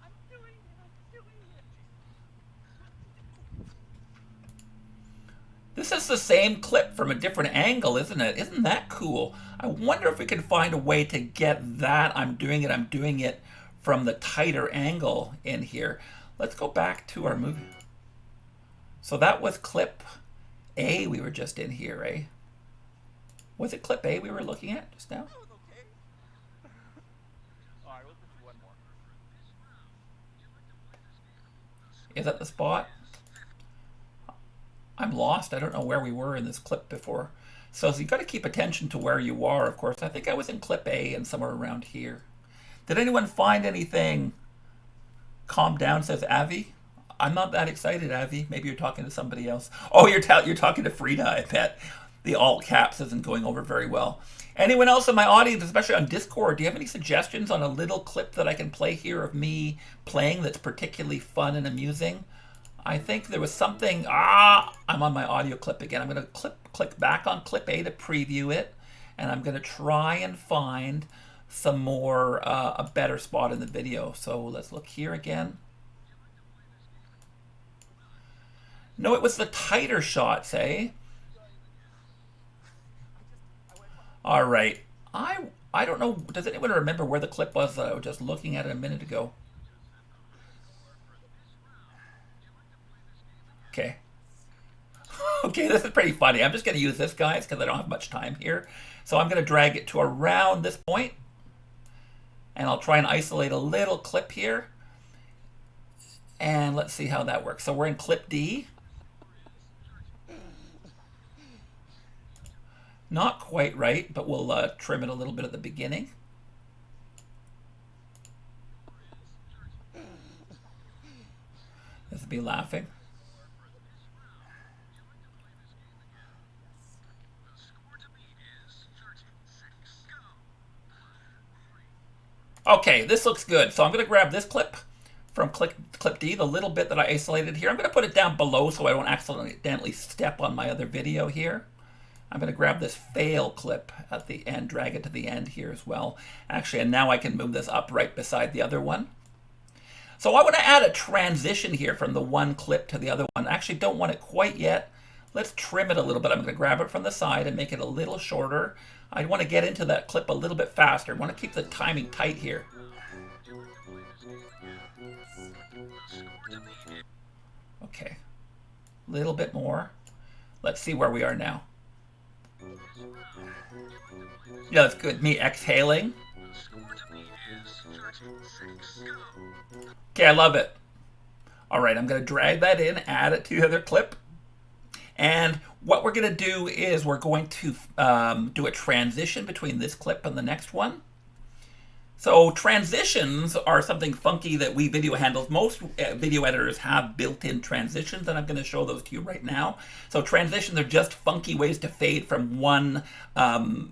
[SPEAKER 4] I'm doing it.
[SPEAKER 1] This is the same clip from a different angle, isn't it? Isn't that cool? I wonder if we can find a way to get that I'm doing it from the tighter angle in here. Let's go back to our movie. So that was clip A we were just in here, eh? Was it clip A we were looking at just now?
[SPEAKER 4] That was okay. All right, we'll just do one more.
[SPEAKER 1] Is that the spot? I'm lost. I don't know where we were in this clip before. So you've got to keep attention to where you are, of course. I think I was in clip A and somewhere around here. Did anyone find anything? Calm down, says Avi. I'm not that excited, Avi. Maybe you're talking to somebody else. Oh, you're talking to Frida, I bet. The all caps isn't going over very well. Anyone else in my audience, especially on Discord, do you have any suggestions on a little clip that I can play here of me playing that's particularly fun and amusing? I think there was something. I'm on my audio clip again. I'm going to click back on clip A to preview it, and I'm going to try and find some more, a better spot in the video. So let's look here again. No, it was the tighter shots, eh? All right. I don't know. Does anyone remember where the clip was that I was just looking at it a minute ago? Okay. Okay, this is pretty funny. I'm just going to use this, guys, because I don't have much time here. So I'm going to drag it to around this point, and I'll try and isolate a little clip here. And let's see how that works. So we're in clip D. Not quite right, but we'll trim it a little bit at the beginning. This would be laughing. Okay, this looks good. So I'm going to grab this clip from clip D, the little bit that I isolated here. I'm going to put it down below so I don't accidentally step on my other video here. I'm going to grab this fail clip at the end, drag it to the end here as well. Actually, and now I can move this up right beside the other one. So I want to add a transition here from the one clip to the other one. I actually don't want it quite yet. Let's trim it a little bit. I'm going to grab it from the side and make it a little shorter. I want to get into that clip a little bit faster. I want to keep the timing tight here. Okay, a little bit more. Let's see where we are now. Yeah, that's good. Me exhaling. Okay, I love it. All right, I'm going to drag that in, add it to the other clip. And what we're going to do is we're going to do a transition between this clip and the next one. So transitions are something funky that WeVideo handles. Most video editors have built-in transitions, and I'm going to show those to you right now. So transitions are just funky ways to fade from one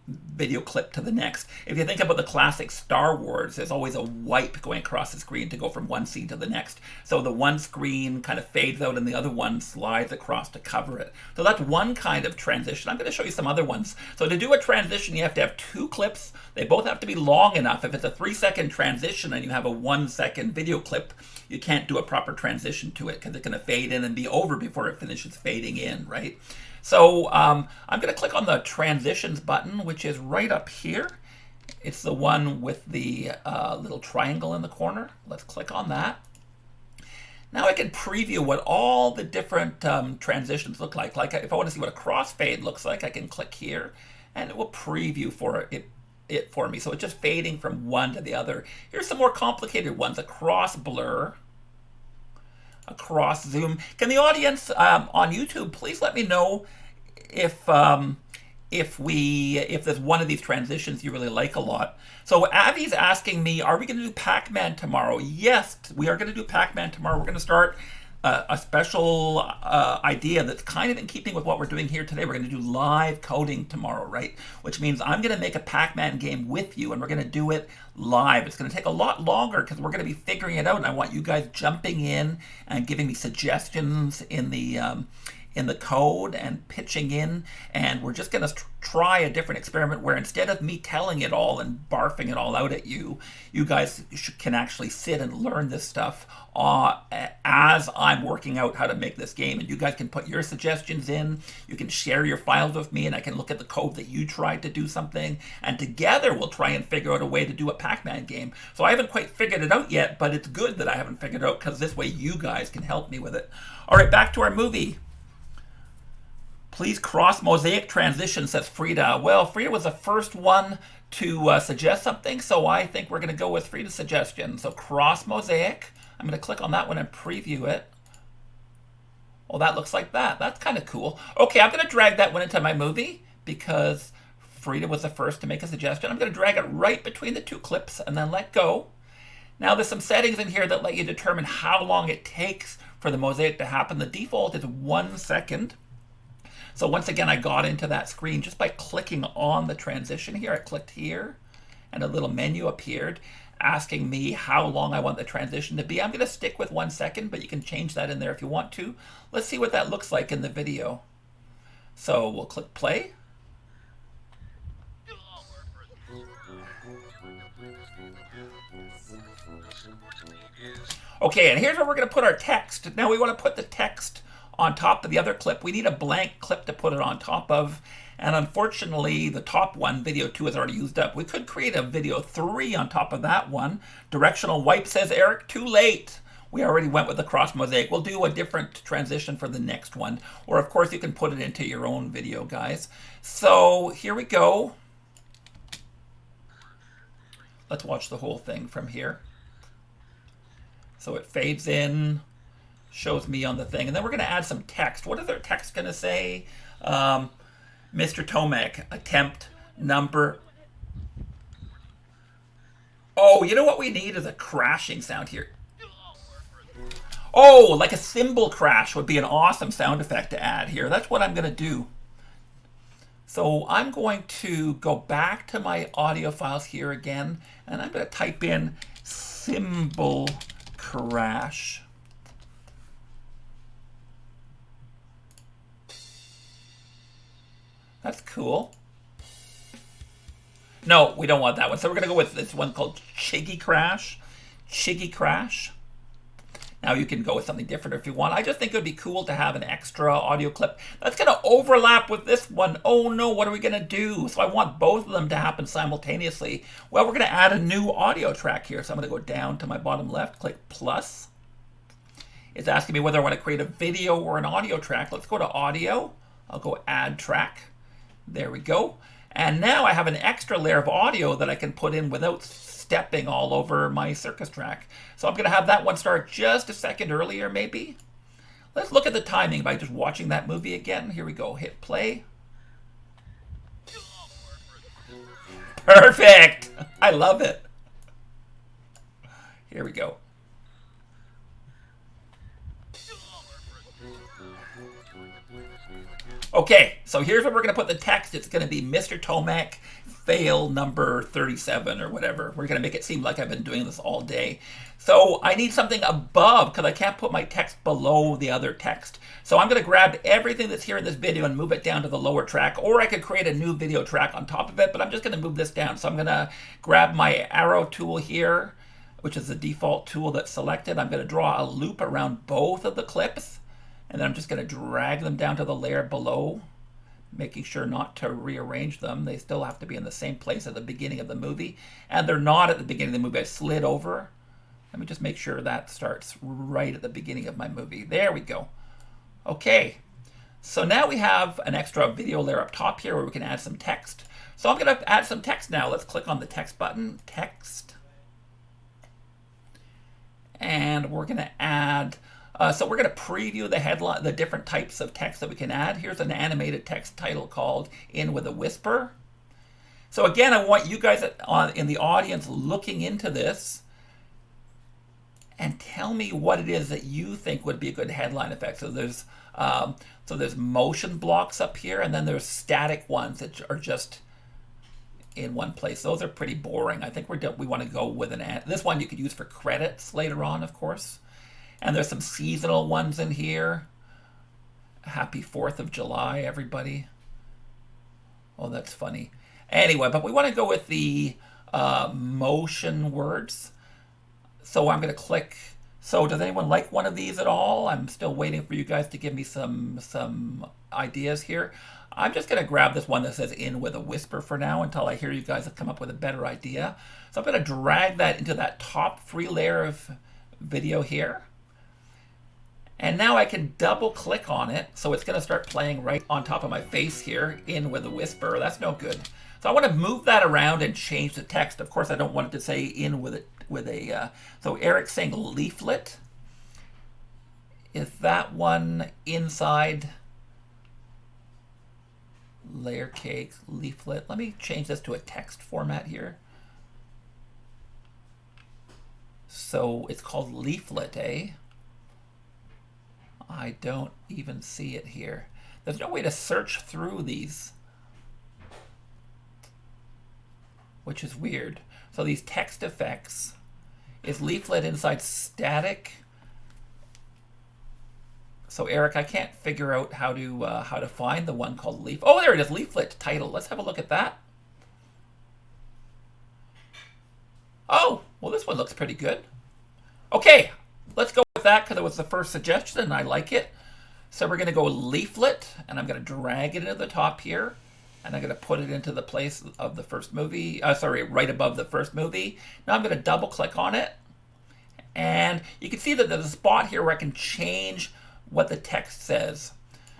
[SPEAKER 1] video clip to the next. If you think about the classic Star Wars, there's always a wipe going across the screen to go from one scene to the next. So the one screen kind of fades out and the other one slides across to cover it. So that's one kind of transition. I'm going to show you some other ones. So to do a transition, you have to have two clips. They both have to be long enough. If it's a 3-second transition and you have a 1-second video clip, you can't do a proper transition to it because it's going to fade in and be over before it finishes fading in, right? So I'm going to click on the transitions button, which is right up here. It's the one with the little triangle in the corner. Let's click on that. Now I can preview what all the different transitions look like. Like if I want to see what a crossfade looks like, I can click here and it will preview for it for me. So it's just fading from one to the other. Here's some more complicated ones. A cross blur, a cross zoom. Can the audience on YouTube please let me know if there's one of these transitions you really like a lot. So Avi's asking me, are we going to do Pac-Man tomorrow? Yes, we are going to do Pac-Man tomorrow. We're going to start a special idea that's kind of in keeping with what we're doing here today. We're going to do live coding tomorrow, right? Which means I'm going to make a Pac-Man game with you, and we're going to do it live. It's going to take a lot longer because we're going to be figuring it out, and I want you guys jumping in and giving me suggestions in the code and pitching in, and we're just going to try a different experiment where instead of me telling it all and barfing it all out at you, you guys can actually sit and learn this stuff as I'm working out how to make this game. And you guys can put your suggestions in, you can share your files with me, and I can look at the code that you tried to do something, and together we'll try and figure out a way to do a Pac-Man game. So I haven't quite figured it out yet, but it's good that I haven't figured it out because this way you guys can help me with it. All right, back to our movie. Please cross mosaic transition, says Frida. Well, Frida was the first one to suggest something, so I think we're going to go with Frida's suggestion. So cross mosaic. I'm going to click on that one and preview it. Oh, that looks like that. That's kind of cool. Okay, I'm going to drag that one into my movie because Frida was the first to make a suggestion. I'm going to drag it right between the two clips and then let go. Now there's some settings in here that let you determine how long it takes for the mosaic to happen. The default is 1 second. So once again, I got into that screen just by clicking on the transition here. I clicked here and a little menu appeared. asking me how long I want the transition to be. I'm going to stick with 1 second, but you can change that in there if you want to. Let's see what that looks like in the video. So we'll click play. Okay, and here's where we're going to put our text. Now we want to put the text on top of the other clip. We need a blank clip to put it on top of. And unfortunately, the top one, video 2, is already used up. We could create a video 3 on top of that one. Directional wipe says, Eric, too late. We already went with the cross mosaic. We'll do a different transition for the next one. Or, of course, you can put it into your own video, guys. So here we go. Let's watch the whole thing from here. So it fades in, shows me on the thing. And then we're going to add some text. What is our text going to say? Mr. Tomek, attempt number... Oh, you know what we need is a crashing sound here. Oh, like a cymbal crash would be an awesome sound effect to add here. That's what I'm going to do. So I'm going to go back to my audio files here again, and I'm going to type in cymbal crash. That's cool. No, we don't want that one. So we're going to go with this one called Chiggy Crash. Chiggy Crash. Now you can go with something different if you want. I just think it would be cool to have an extra audio clip that's going to overlap with this one. Oh no, what are we going to do? So I want both of them to happen simultaneously. Well, we're going to add a new audio track here. So I'm going to go down to my bottom left, click plus. It's asking me whether I want to create a video or an audio track. Let's go to audio. I'll go add track. There we go. And now I have an extra layer of audio that I can put in without stepping all over my circus track. So I'm going to have that one start just a second earlier, maybe. Let's look at the timing by just watching that movie again. Here we go. Hit play. Perfect. I love it. Here we go. Okay, so here's where we're going to put the text. It's going to be Mr. Tomek, fail number 37 or whatever. We're going to make it seem like I've been doing this all day. So I need something above because I can't put my text below the other text. So I'm going to grab everything that's here in this video and move it down to the lower track. Or I could create a new video track on top of it, but I'm just going to move this down. So I'm going to grab my arrow tool here, which is the default tool that's selected. I'm going to draw a loop around both of the clips. And then I'm just going to drag them down to the layer below, making sure not to rearrange them. They still have to be in the same place at the beginning of the movie. And they're not at the beginning of the movie. I slid over. Let me just make sure that starts right at the beginning of my movie. There we go. Okay. So now we have an extra video layer up top here where we can add some text. So I'm going to add some text now. Let's click on the text button. Text. And we're going to add... so we're going to preview the headline, the different types of text that we can add. Here's an animated text title called In With a Whisper. So again, I want you guys in the audience looking into this and tell me what it is that you think would be a good headline effect. So there's motion blocks up here, and then there's static ones that are just in one place. Those are pretty boring. I think we want to go with this one you could use for credits later on, of course. And there's some seasonal ones in here. Happy 4th of July, everybody. Oh, that's funny. Anyway, but we want to go with the motion words. So I'm going to click. So does anyone like one of these at all? I'm still waiting for you guys to give me some ideas here. I'm just going to grab this one that says In With a Whisper for now until I hear you guys have come up with a better idea. So I'm going to drag that into that top free layer of video here. And now I can double click on it, so it's going to start playing right on top of my face here, In With a Whisper. That's no good. So I want to move that around and change the text. Of course, I don't want it to say in with a so Eric's saying leaflet. Is that one inside layer cake, leaflet? Let me change this to a text format here. So it's called leaflet, eh? I don't even see it here. There's no way to search through these. which is weird. So these text effects is leaflet inside static. So Eric, I can't figure out how to find the one called leaf. Oh, there it is, leaflet title. Let's have a look at that. Oh, well, this one looks pretty good. Okay, let's go with that because it was the first suggestion and I like it. So we're going to go leaflet, and I'm going to drag it into the top here, and I'm going to put it into the place of the first movie. Sorry, right above the first movie. Now I'm going to double click on it, and you can see that there's a spot here where I can change what the text says.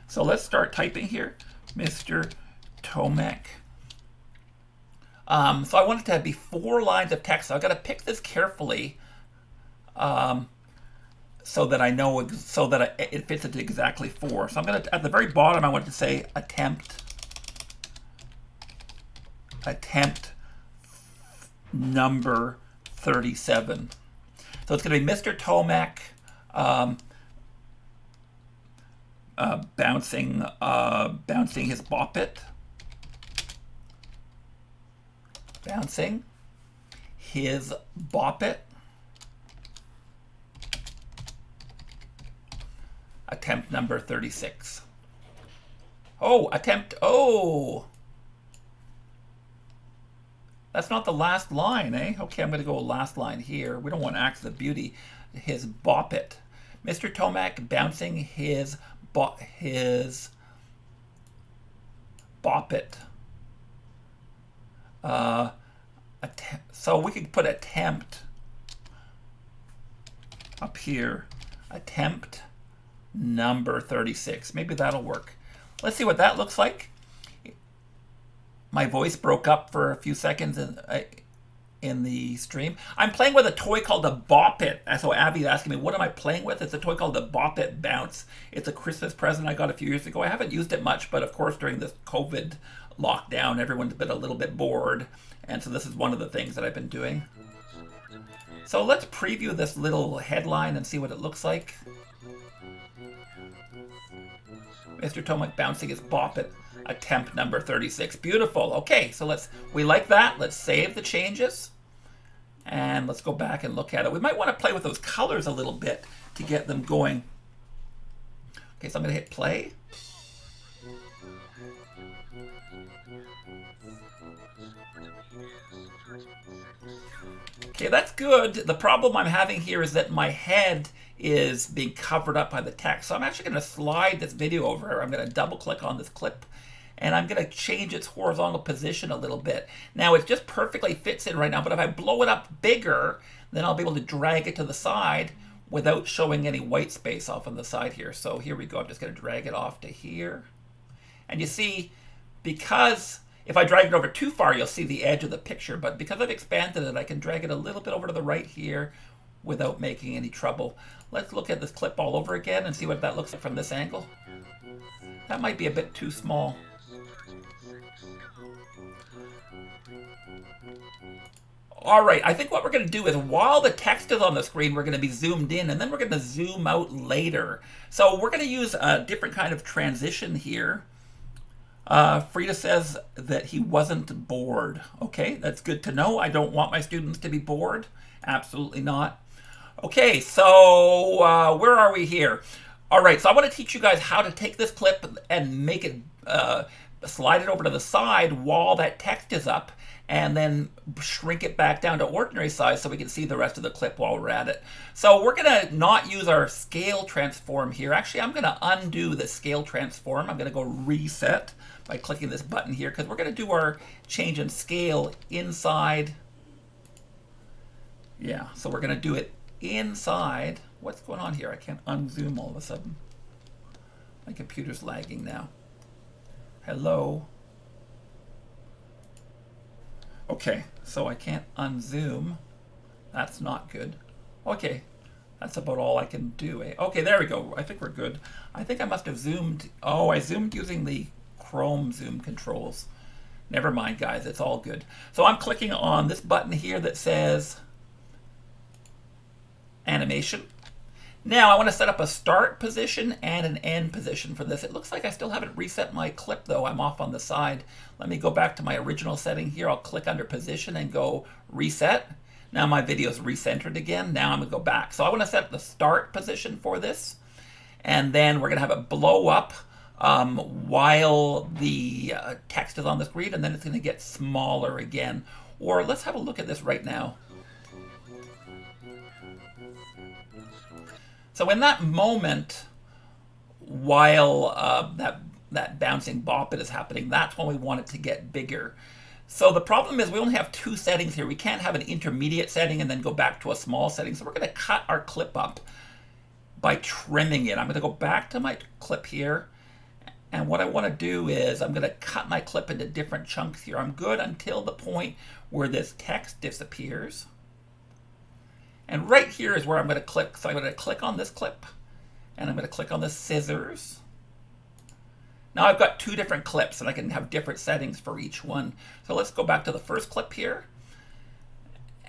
[SPEAKER 1] So let's start typing here, Mr. Tomek. So I want it to be 4 lines of text. So I've got to pick this carefully so that I know, so that it fits into exactly 4. So I'm going to, at the very bottom, I want to say attempt number 37. So it's going to be Mr. Tomek bouncing his bop-it. Bouncing his bop-it. Attempt number 36. Oh, that's not the last line, eh? Okay, I'm going to go last line here. We don't want acts of beauty. His bop-it. Mr. Tomek bouncing his bop-it. So we could put attempt up here. Attempt number 36. Maybe that'll work. Let's see what that looks like. My voice broke up for a few seconds in the stream. I'm playing with a toy called a Bop-It. So Abby's asking me, what am I playing with? It's a toy called the Bop-It Bounce. It's a Christmas present I got a few years ago. I haven't used it much, but of course during this COVID lockdown, everyone's been a little bit bored. And so this is one of the things that I've been doing. So let's preview this little headline and see what it looks like. Mr. Tomek bouncing his bop-it. Attempt number 36. Beautiful. Okay, so we like that. Let's save the changes. And let's go back and look at it. We might want to play with those colors a little bit to get them going. Okay, so I'm going to hit play. Okay, that's good. The problem I'm having here is that my head is being covered up by the text. So I'm actually going to slide this video over. I'm going to double click on this clip and I'm going to change its horizontal position a little bit. Now it just perfectly fits in right now, but if I blow it up bigger, then I'll be able to drag it to the side without showing any white space off on the side here. So here we go. I'm just going to drag it off to here. And you see, because if I drag it over too far, you'll see the edge of the picture, but because I've expanded it, I can drag it a little bit over to the right here without making any trouble. Let's look at this clip all over again and see what that looks like from this angle. That might be a bit too small. All right, I think what we're going to do is while the text is on the screen, we're going to be zoomed in and then we're going to zoom out later. So we're going to use a different kind of transition here. Frida says that he wasn't bored. Okay, that's good to know. I don't want my students to be bored. Absolutely not. Okay, so where are we here? All right, so I want to teach you guys how to take this clip and make it, slide it over to the side while that text is up, and then shrink it back down to ordinary size so we can see the rest of the clip while we're at it. So we're going to not use our scale transform here. Actually, I'm going to undo the scale transform. I'm going to go reset by clicking this button here because we're going to do our change in scale inside. Yeah, so we're going to do it inside. What's going on here? I can't unzoom all of a sudden. My computer's lagging now. Hello. Okay, so I can't unzoom. That's not good. Okay, that's about all I can do. Okay, there we go. I think we're good. I think I must have zoomed. Oh, I zoomed using the Chrome zoom controls. Never mind, guys. It's all good. So I'm clicking on this button here that says animation. Now I want to set up a start position and an end position for this. It looks like I still haven't reset my clip though. I'm off on the side. Let me go back to my original setting here. I'll click under position and go reset. Now my video is recentered again. Now I'm going to go back. So I want to set the start position for this. And then we're going to have it blow up while the text is on the screen, and then it's going to get smaller again. Or let's have a look at this right now. So in that moment, while that bouncing bop it is happening, that's when we want it to get bigger. So the problem is we only have two settings here. We can't have an intermediate setting and then go back to a small setting. So we're going to cut our clip up by trimming it. I'm going to go back to my clip here. And what I want to do is I'm going to cut my clip into different chunks here. I'm good until the point where this text disappears. And right here is where I'm going to click. So I'm going to click on this clip, and I'm going to click on the scissors. Now I've got two different clips, and I can have different settings for each one. So let's go back to the first clip here.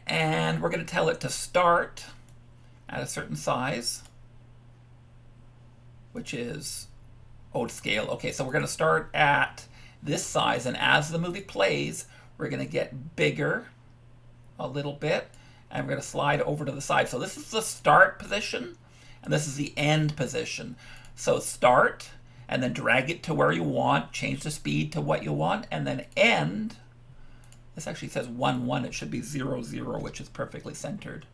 [SPEAKER 1] And we're going to tell it to start at a certain size, which is old scale. Okay, so we're going to start at this size, and as the movie plays, we're going to get bigger a little bit. And we're going to slide over to the side. So this is the start position, and this is the end position. So start, and then drag it to where you want, change the speed to what you want, and then end. This actually says 1, 1. It should be 0, 0, which is perfectly centered.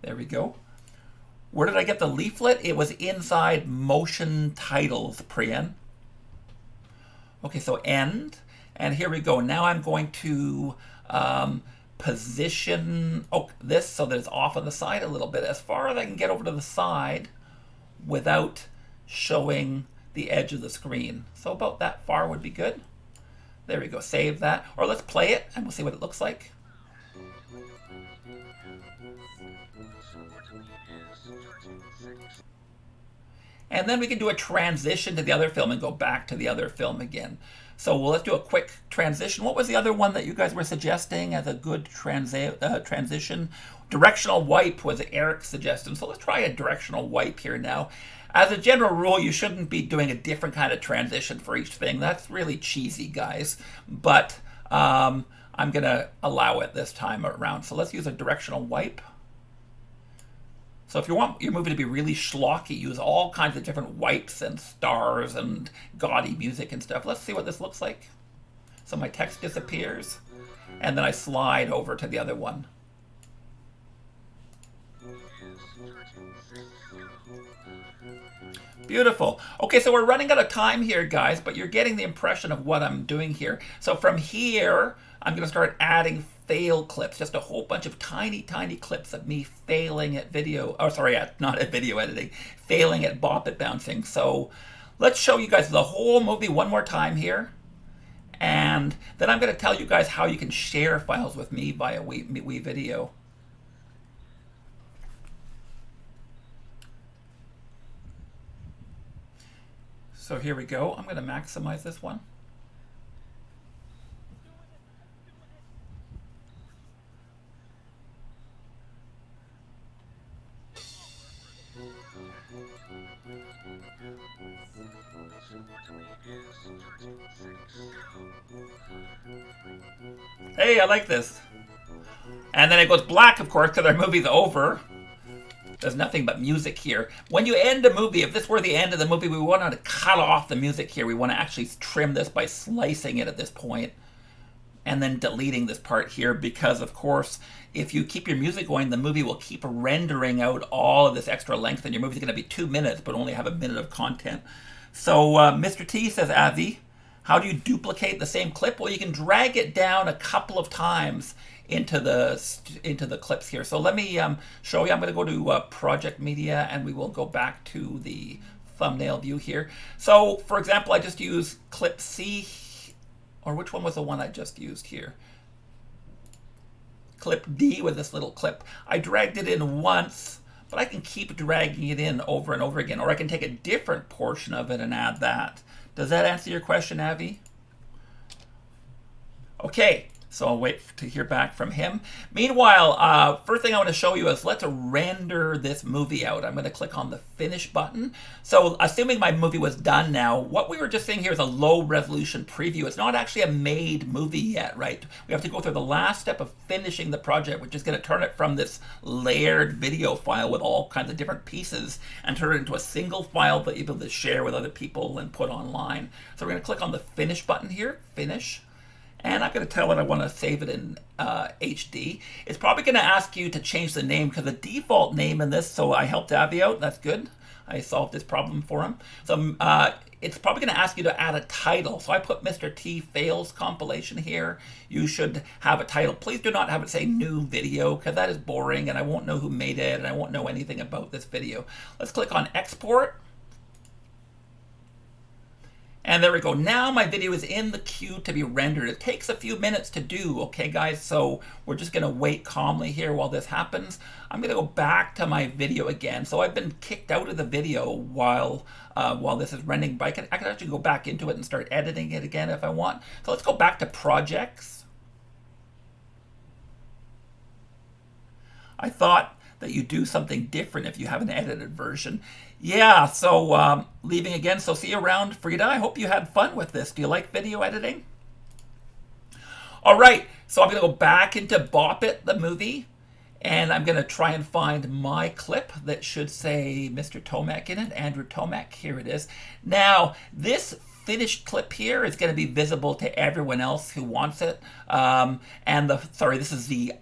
[SPEAKER 1] There we go. Where did I get the leaflet? It was inside motion titles, Priyan. Okay, so end, and here we go. Now I'm going to position this so that it's off on the side a little bit, as far as I can get over to the side without showing the edge of the screen. So about that far would be good. There we go. Save that, or let's play it and we'll see what it looks like. And then we can do a transition to the other film and go back to the other film again. So let's do a quick transition. What was the other one that you guys were suggesting as a good transition? Directional wipe was Eric's suggestion. So let's try a directional wipe here now. As a general rule, you shouldn't be doing a different kind of transition for each thing. That's really cheesy, guys. But I'm going to allow it this time around. So let's use a directional wipe. So if you want your movie to be really schlocky, use all kinds of different wipes and stars and gaudy music and stuff. Let's see what this looks like. So my text disappears, and then I slide over to the other one. Beautiful. Okay, so we're running out of time here, guys, but you're getting the impression of what I'm doing here. So from here, I'm going to start adding fail clips, just a whole bunch of tiny, tiny clips of me failing at video, oh, sorry, not at video editing, failing at bop it bouncing. So let's show you guys the whole movie one more time here. And then I'm going to tell you guys how you can share files with me via WeVideo. So here we go. I'm going to maximize this one. Hey, I like this. And then it goes black, of course, because our movie's over. There's nothing but music here. When you end a movie, if this were the end of the movie, we want to cut off the music here. We want to actually trim this by slicing it at this point and then deleting this part here, because, of course, if you keep your music going, the movie will keep rendering out all of this extra length, and your movie's going to be 2 minutes but only have a minute of content. So Mr. T says, Avi, how do you duplicate the same clip? Well, you can drag it down a couple of times into the clips here. So let me show you. I'm going to go to Project Media, and we will go back to the thumbnail view here. So, for example, I just use clip C, or which one was the one I just used here? Clip D with this little clip. I dragged it in once, but I can keep dragging it in over and over again, or I can take a different portion of it and add that. Does that answer your question, Avi? Okay, So I'll wait to hear back from him. Meanwhile, first thing I want to show you is let's render this movie out. I'm going to click on the finish button. So assuming my movie was done now, what we were just seeing here is a low resolution preview. It's not actually a made movie yet, right? We have to go through the last step of finishing the project, which is going to turn it from this layered video file with all kinds of different pieces and turn it into a single file that you'll be able to share with other people and put online. So we're going to click on the finish button here, finish. And I'm going to tell it I want to save it in HD. It's probably going to ask you to change the name because the default name in this, so I helped Avi out, that's good. I solved this problem for him. So it's probably going to ask you to add a title. So I put Mr. T Fails Compilation here. You should have a title. Please do not have it say new video because that is boring and I won't know who made it and I won't know anything about this video. Let's click on export. And there we go. Now my video is in the queue to be rendered. It takes a few minutes to do, okay guys? So we're just gonna wait calmly here while this happens. I'm gonna go back to my video again. So I've been kicked out of the video while this is rendering, but I can actually go back into it and start editing it again if I want. So let's go back to projects. I thought that you do something different if you have an edited version. Yeah, so leaving again. So see you around, Frida. I hope you had fun with this. Do you like video editing? All right, so I'm going to go back into Bop It, the movie, and I'm going to try and find my clip that should say Mr. Tomac in it, Andrew Tomac. Here it is. Now, this finished clip here is going to be visible to everyone else who wants it. This is the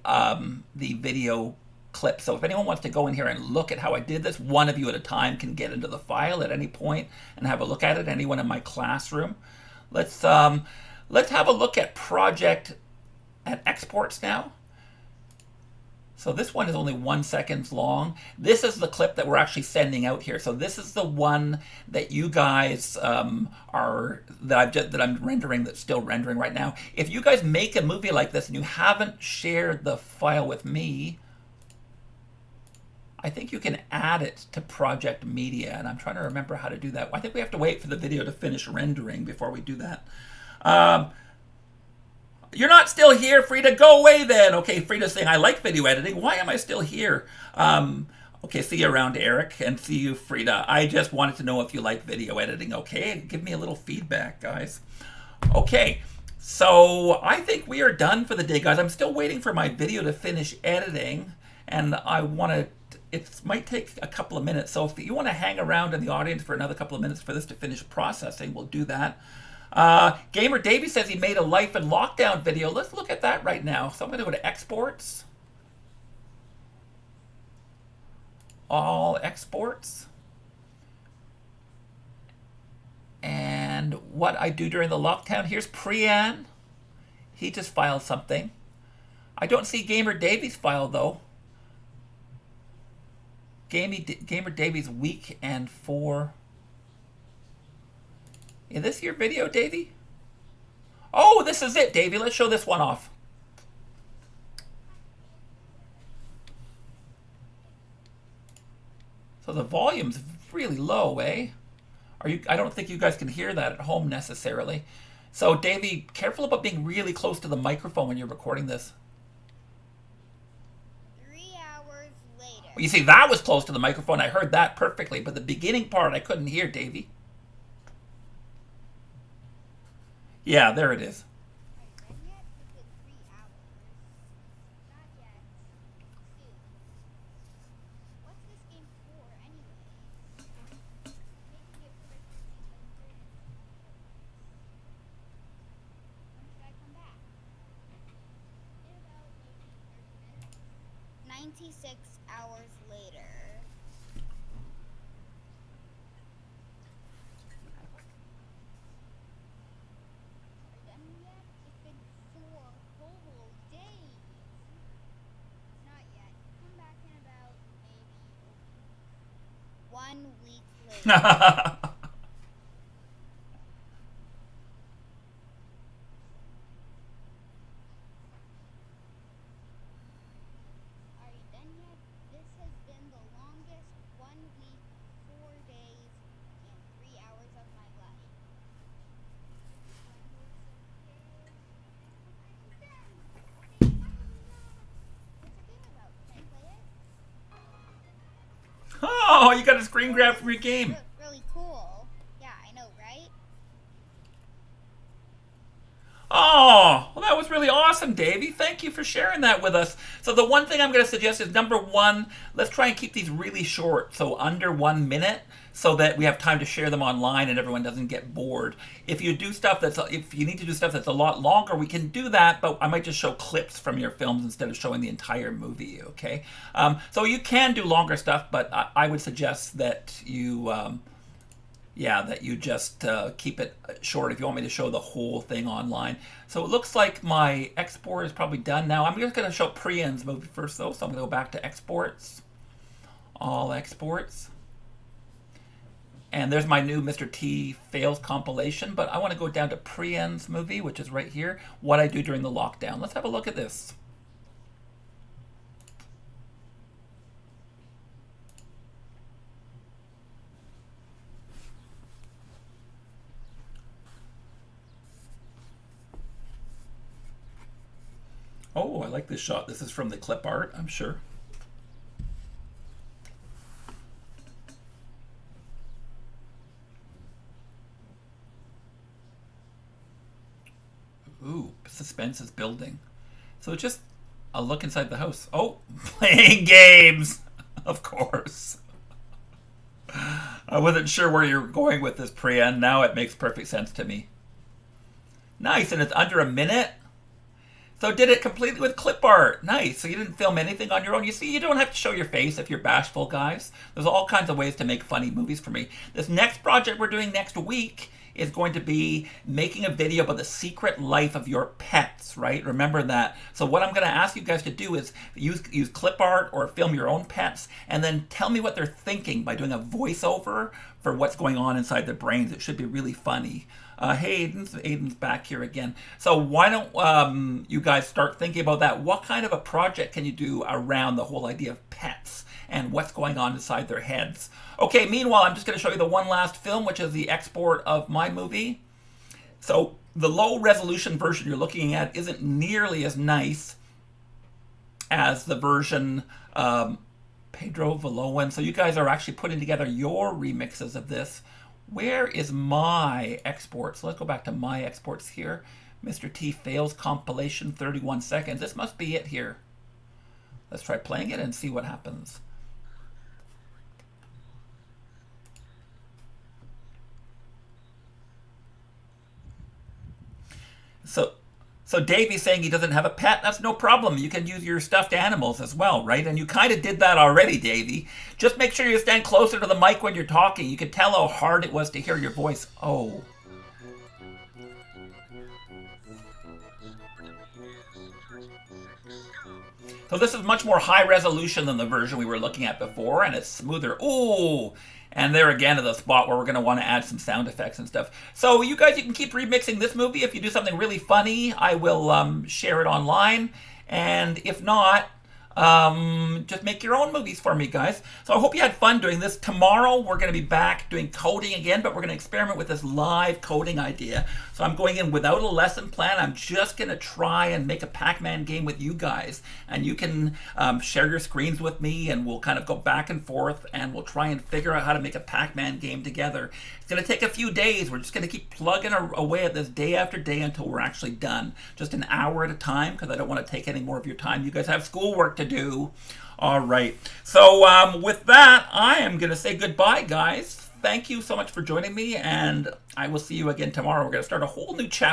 [SPEAKER 1] video clip. So if anyone wants to go in here and look at how I did this, one of you at a time can get into the file at any point and have a look at it. Anyone in my classroom. Let's have a look at project and exports now. So this one is only 1 second long. This is the clip that we're actually sending out here. So this is the one that you guys that I'm rendering, that's still rendering right now. If you guys make a movie like this and you haven't shared the file with me, I think you can add it to project media, and I'm trying to remember how to do that. I think we have to wait for the video to finish rendering before we do that. You're not still here, Frida. Go away then. Okay, Frida's saying, I like video editing. Why am I still here? Okay, see you around, Eric, and see you, Frida. I just wanted to know if you like video editing, okay? Give me a little feedback, guys. Okay, so I think we are done for the day, guys. I'm still waiting for my video to finish editing, and I want to... It might take a couple of minutes, so if you want to hang around in the audience for another couple of minutes for this to finish processing, we'll do that. Gamer Davey says he made a life in lockdown video. Let's look at that right now. So I'm going to go to exports. All exports. And what I do during the lockdown. Here's Priyan. He just filed something. I don't see Gamer Davey's file though. Gamer Davy's week and 4. Is this your video, Davy? Oh, this is it, Davy. Let's show this one off. So the volume's really low, eh? I don't think you guys can hear that at home necessarily. So, Davy, careful about being really close to the microphone when you're recording this. You see, that was close to the microphone. I heard that perfectly, but the beginning part I couldn't hear, Davey. Yeah, there it is.
[SPEAKER 5] Hours later. Done yet? It's been 4 whole days. Not yet. Come back in about maybe 1 week later.
[SPEAKER 1] you got a screen grab from your game.
[SPEAKER 5] Really cool. Yeah, I know, right?
[SPEAKER 1] Oh, well, that was really awesome, Davey. Thank you for sharing that with us. So the one thing I'm going to suggest is, number one, let's try and keep these really short, so under 1 minute, so that we have time to share them online and everyone doesn't get bored. If you need to do stuff that's a lot longer, we can do that, but I might just show clips from your films instead of showing the entire movie, okay? So you can do longer stuff, but I would suggest that you just keep it short if you want me to show the whole thing online. So it looks like my export is probably done now. I'm just going to show Priyan's movie first, though. So I'm going to go back to exports, all exports. And there's my new Mr. T Fails compilation. But I want to go down to Priyan's movie, which is right here, what I do during the lockdown. Let's have a look at this. Oh, I like this shot. This is from the clip art, I'm sure. Ooh, suspense is building. So just a look inside the house. Oh, playing games, of course. I wasn't sure where you were going with this, Priya. Now it makes perfect sense to me. Nice, and it's under a minute. So did it completely with clip art. Nice. So you didn't film anything on your own. You see, you don't have to show your face if you're bashful, guys. There's all kinds of ways to make funny movies for me. This next project we're doing next week is going to be making a video about the secret life of your pets, right? Remember that. So what I'm going to ask you guys to do is use clip art or film your own pets and then tell me what they're thinking by doing a voiceover for what's going on inside their brains. It should be really funny. Hey, Aiden's back here again. So why don't you guys start thinking about that? What kind of a project can you do around the whole idea of pets and what's going on inside their heads? Okay, meanwhile, I'm just going to show you the one last film, which is the export of my movie. So the low resolution version you're looking at isn't nearly as nice as the version Pedro Valoan. So you guys are actually putting together your remixes of this. Where is my export? So let's go back to my exports here. Mr. T Fails compilation, 31 seconds. This must be it here. Let's try playing it and see what happens. So Davey's saying he doesn't have a pet. That's no problem. You can use your stuffed animals as well, right? And you kind of did that already, Davey. Just make sure you stand closer to the mic when you're talking. You can tell how hard it was to hear your voice. Oh. So this is much more high resolution than the version we were looking at before, and it's smoother. Ooh. And there again is the spot where we're going to want to add some sound effects and stuff. So you guys, you can keep remixing this movie. If you do something really funny, I will share it online. And if not, just make your own movies for me, guys. So I hope you had fun doing this. Tomorrow we're going to be back doing coding again, but we're going to experiment with this live coding idea. So I'm going in without a lesson plan. I'm just going to try and make a Pac-Man game with you guys. And you can share your screens with me, and we'll kind of go back and forth, and we'll try and figure out how to make a Pac-Man game together. It's going to take a few days. We're just going to keep plugging away at this day after day until we're actually done. Just an hour at a time, because I don't want to take any more of your time. You guys have schoolwork to do. All right. So with that, I am going to say goodbye, guys. Thank you so much for joining me, and I will see you again tomorrow. We're going to start a whole new chapter.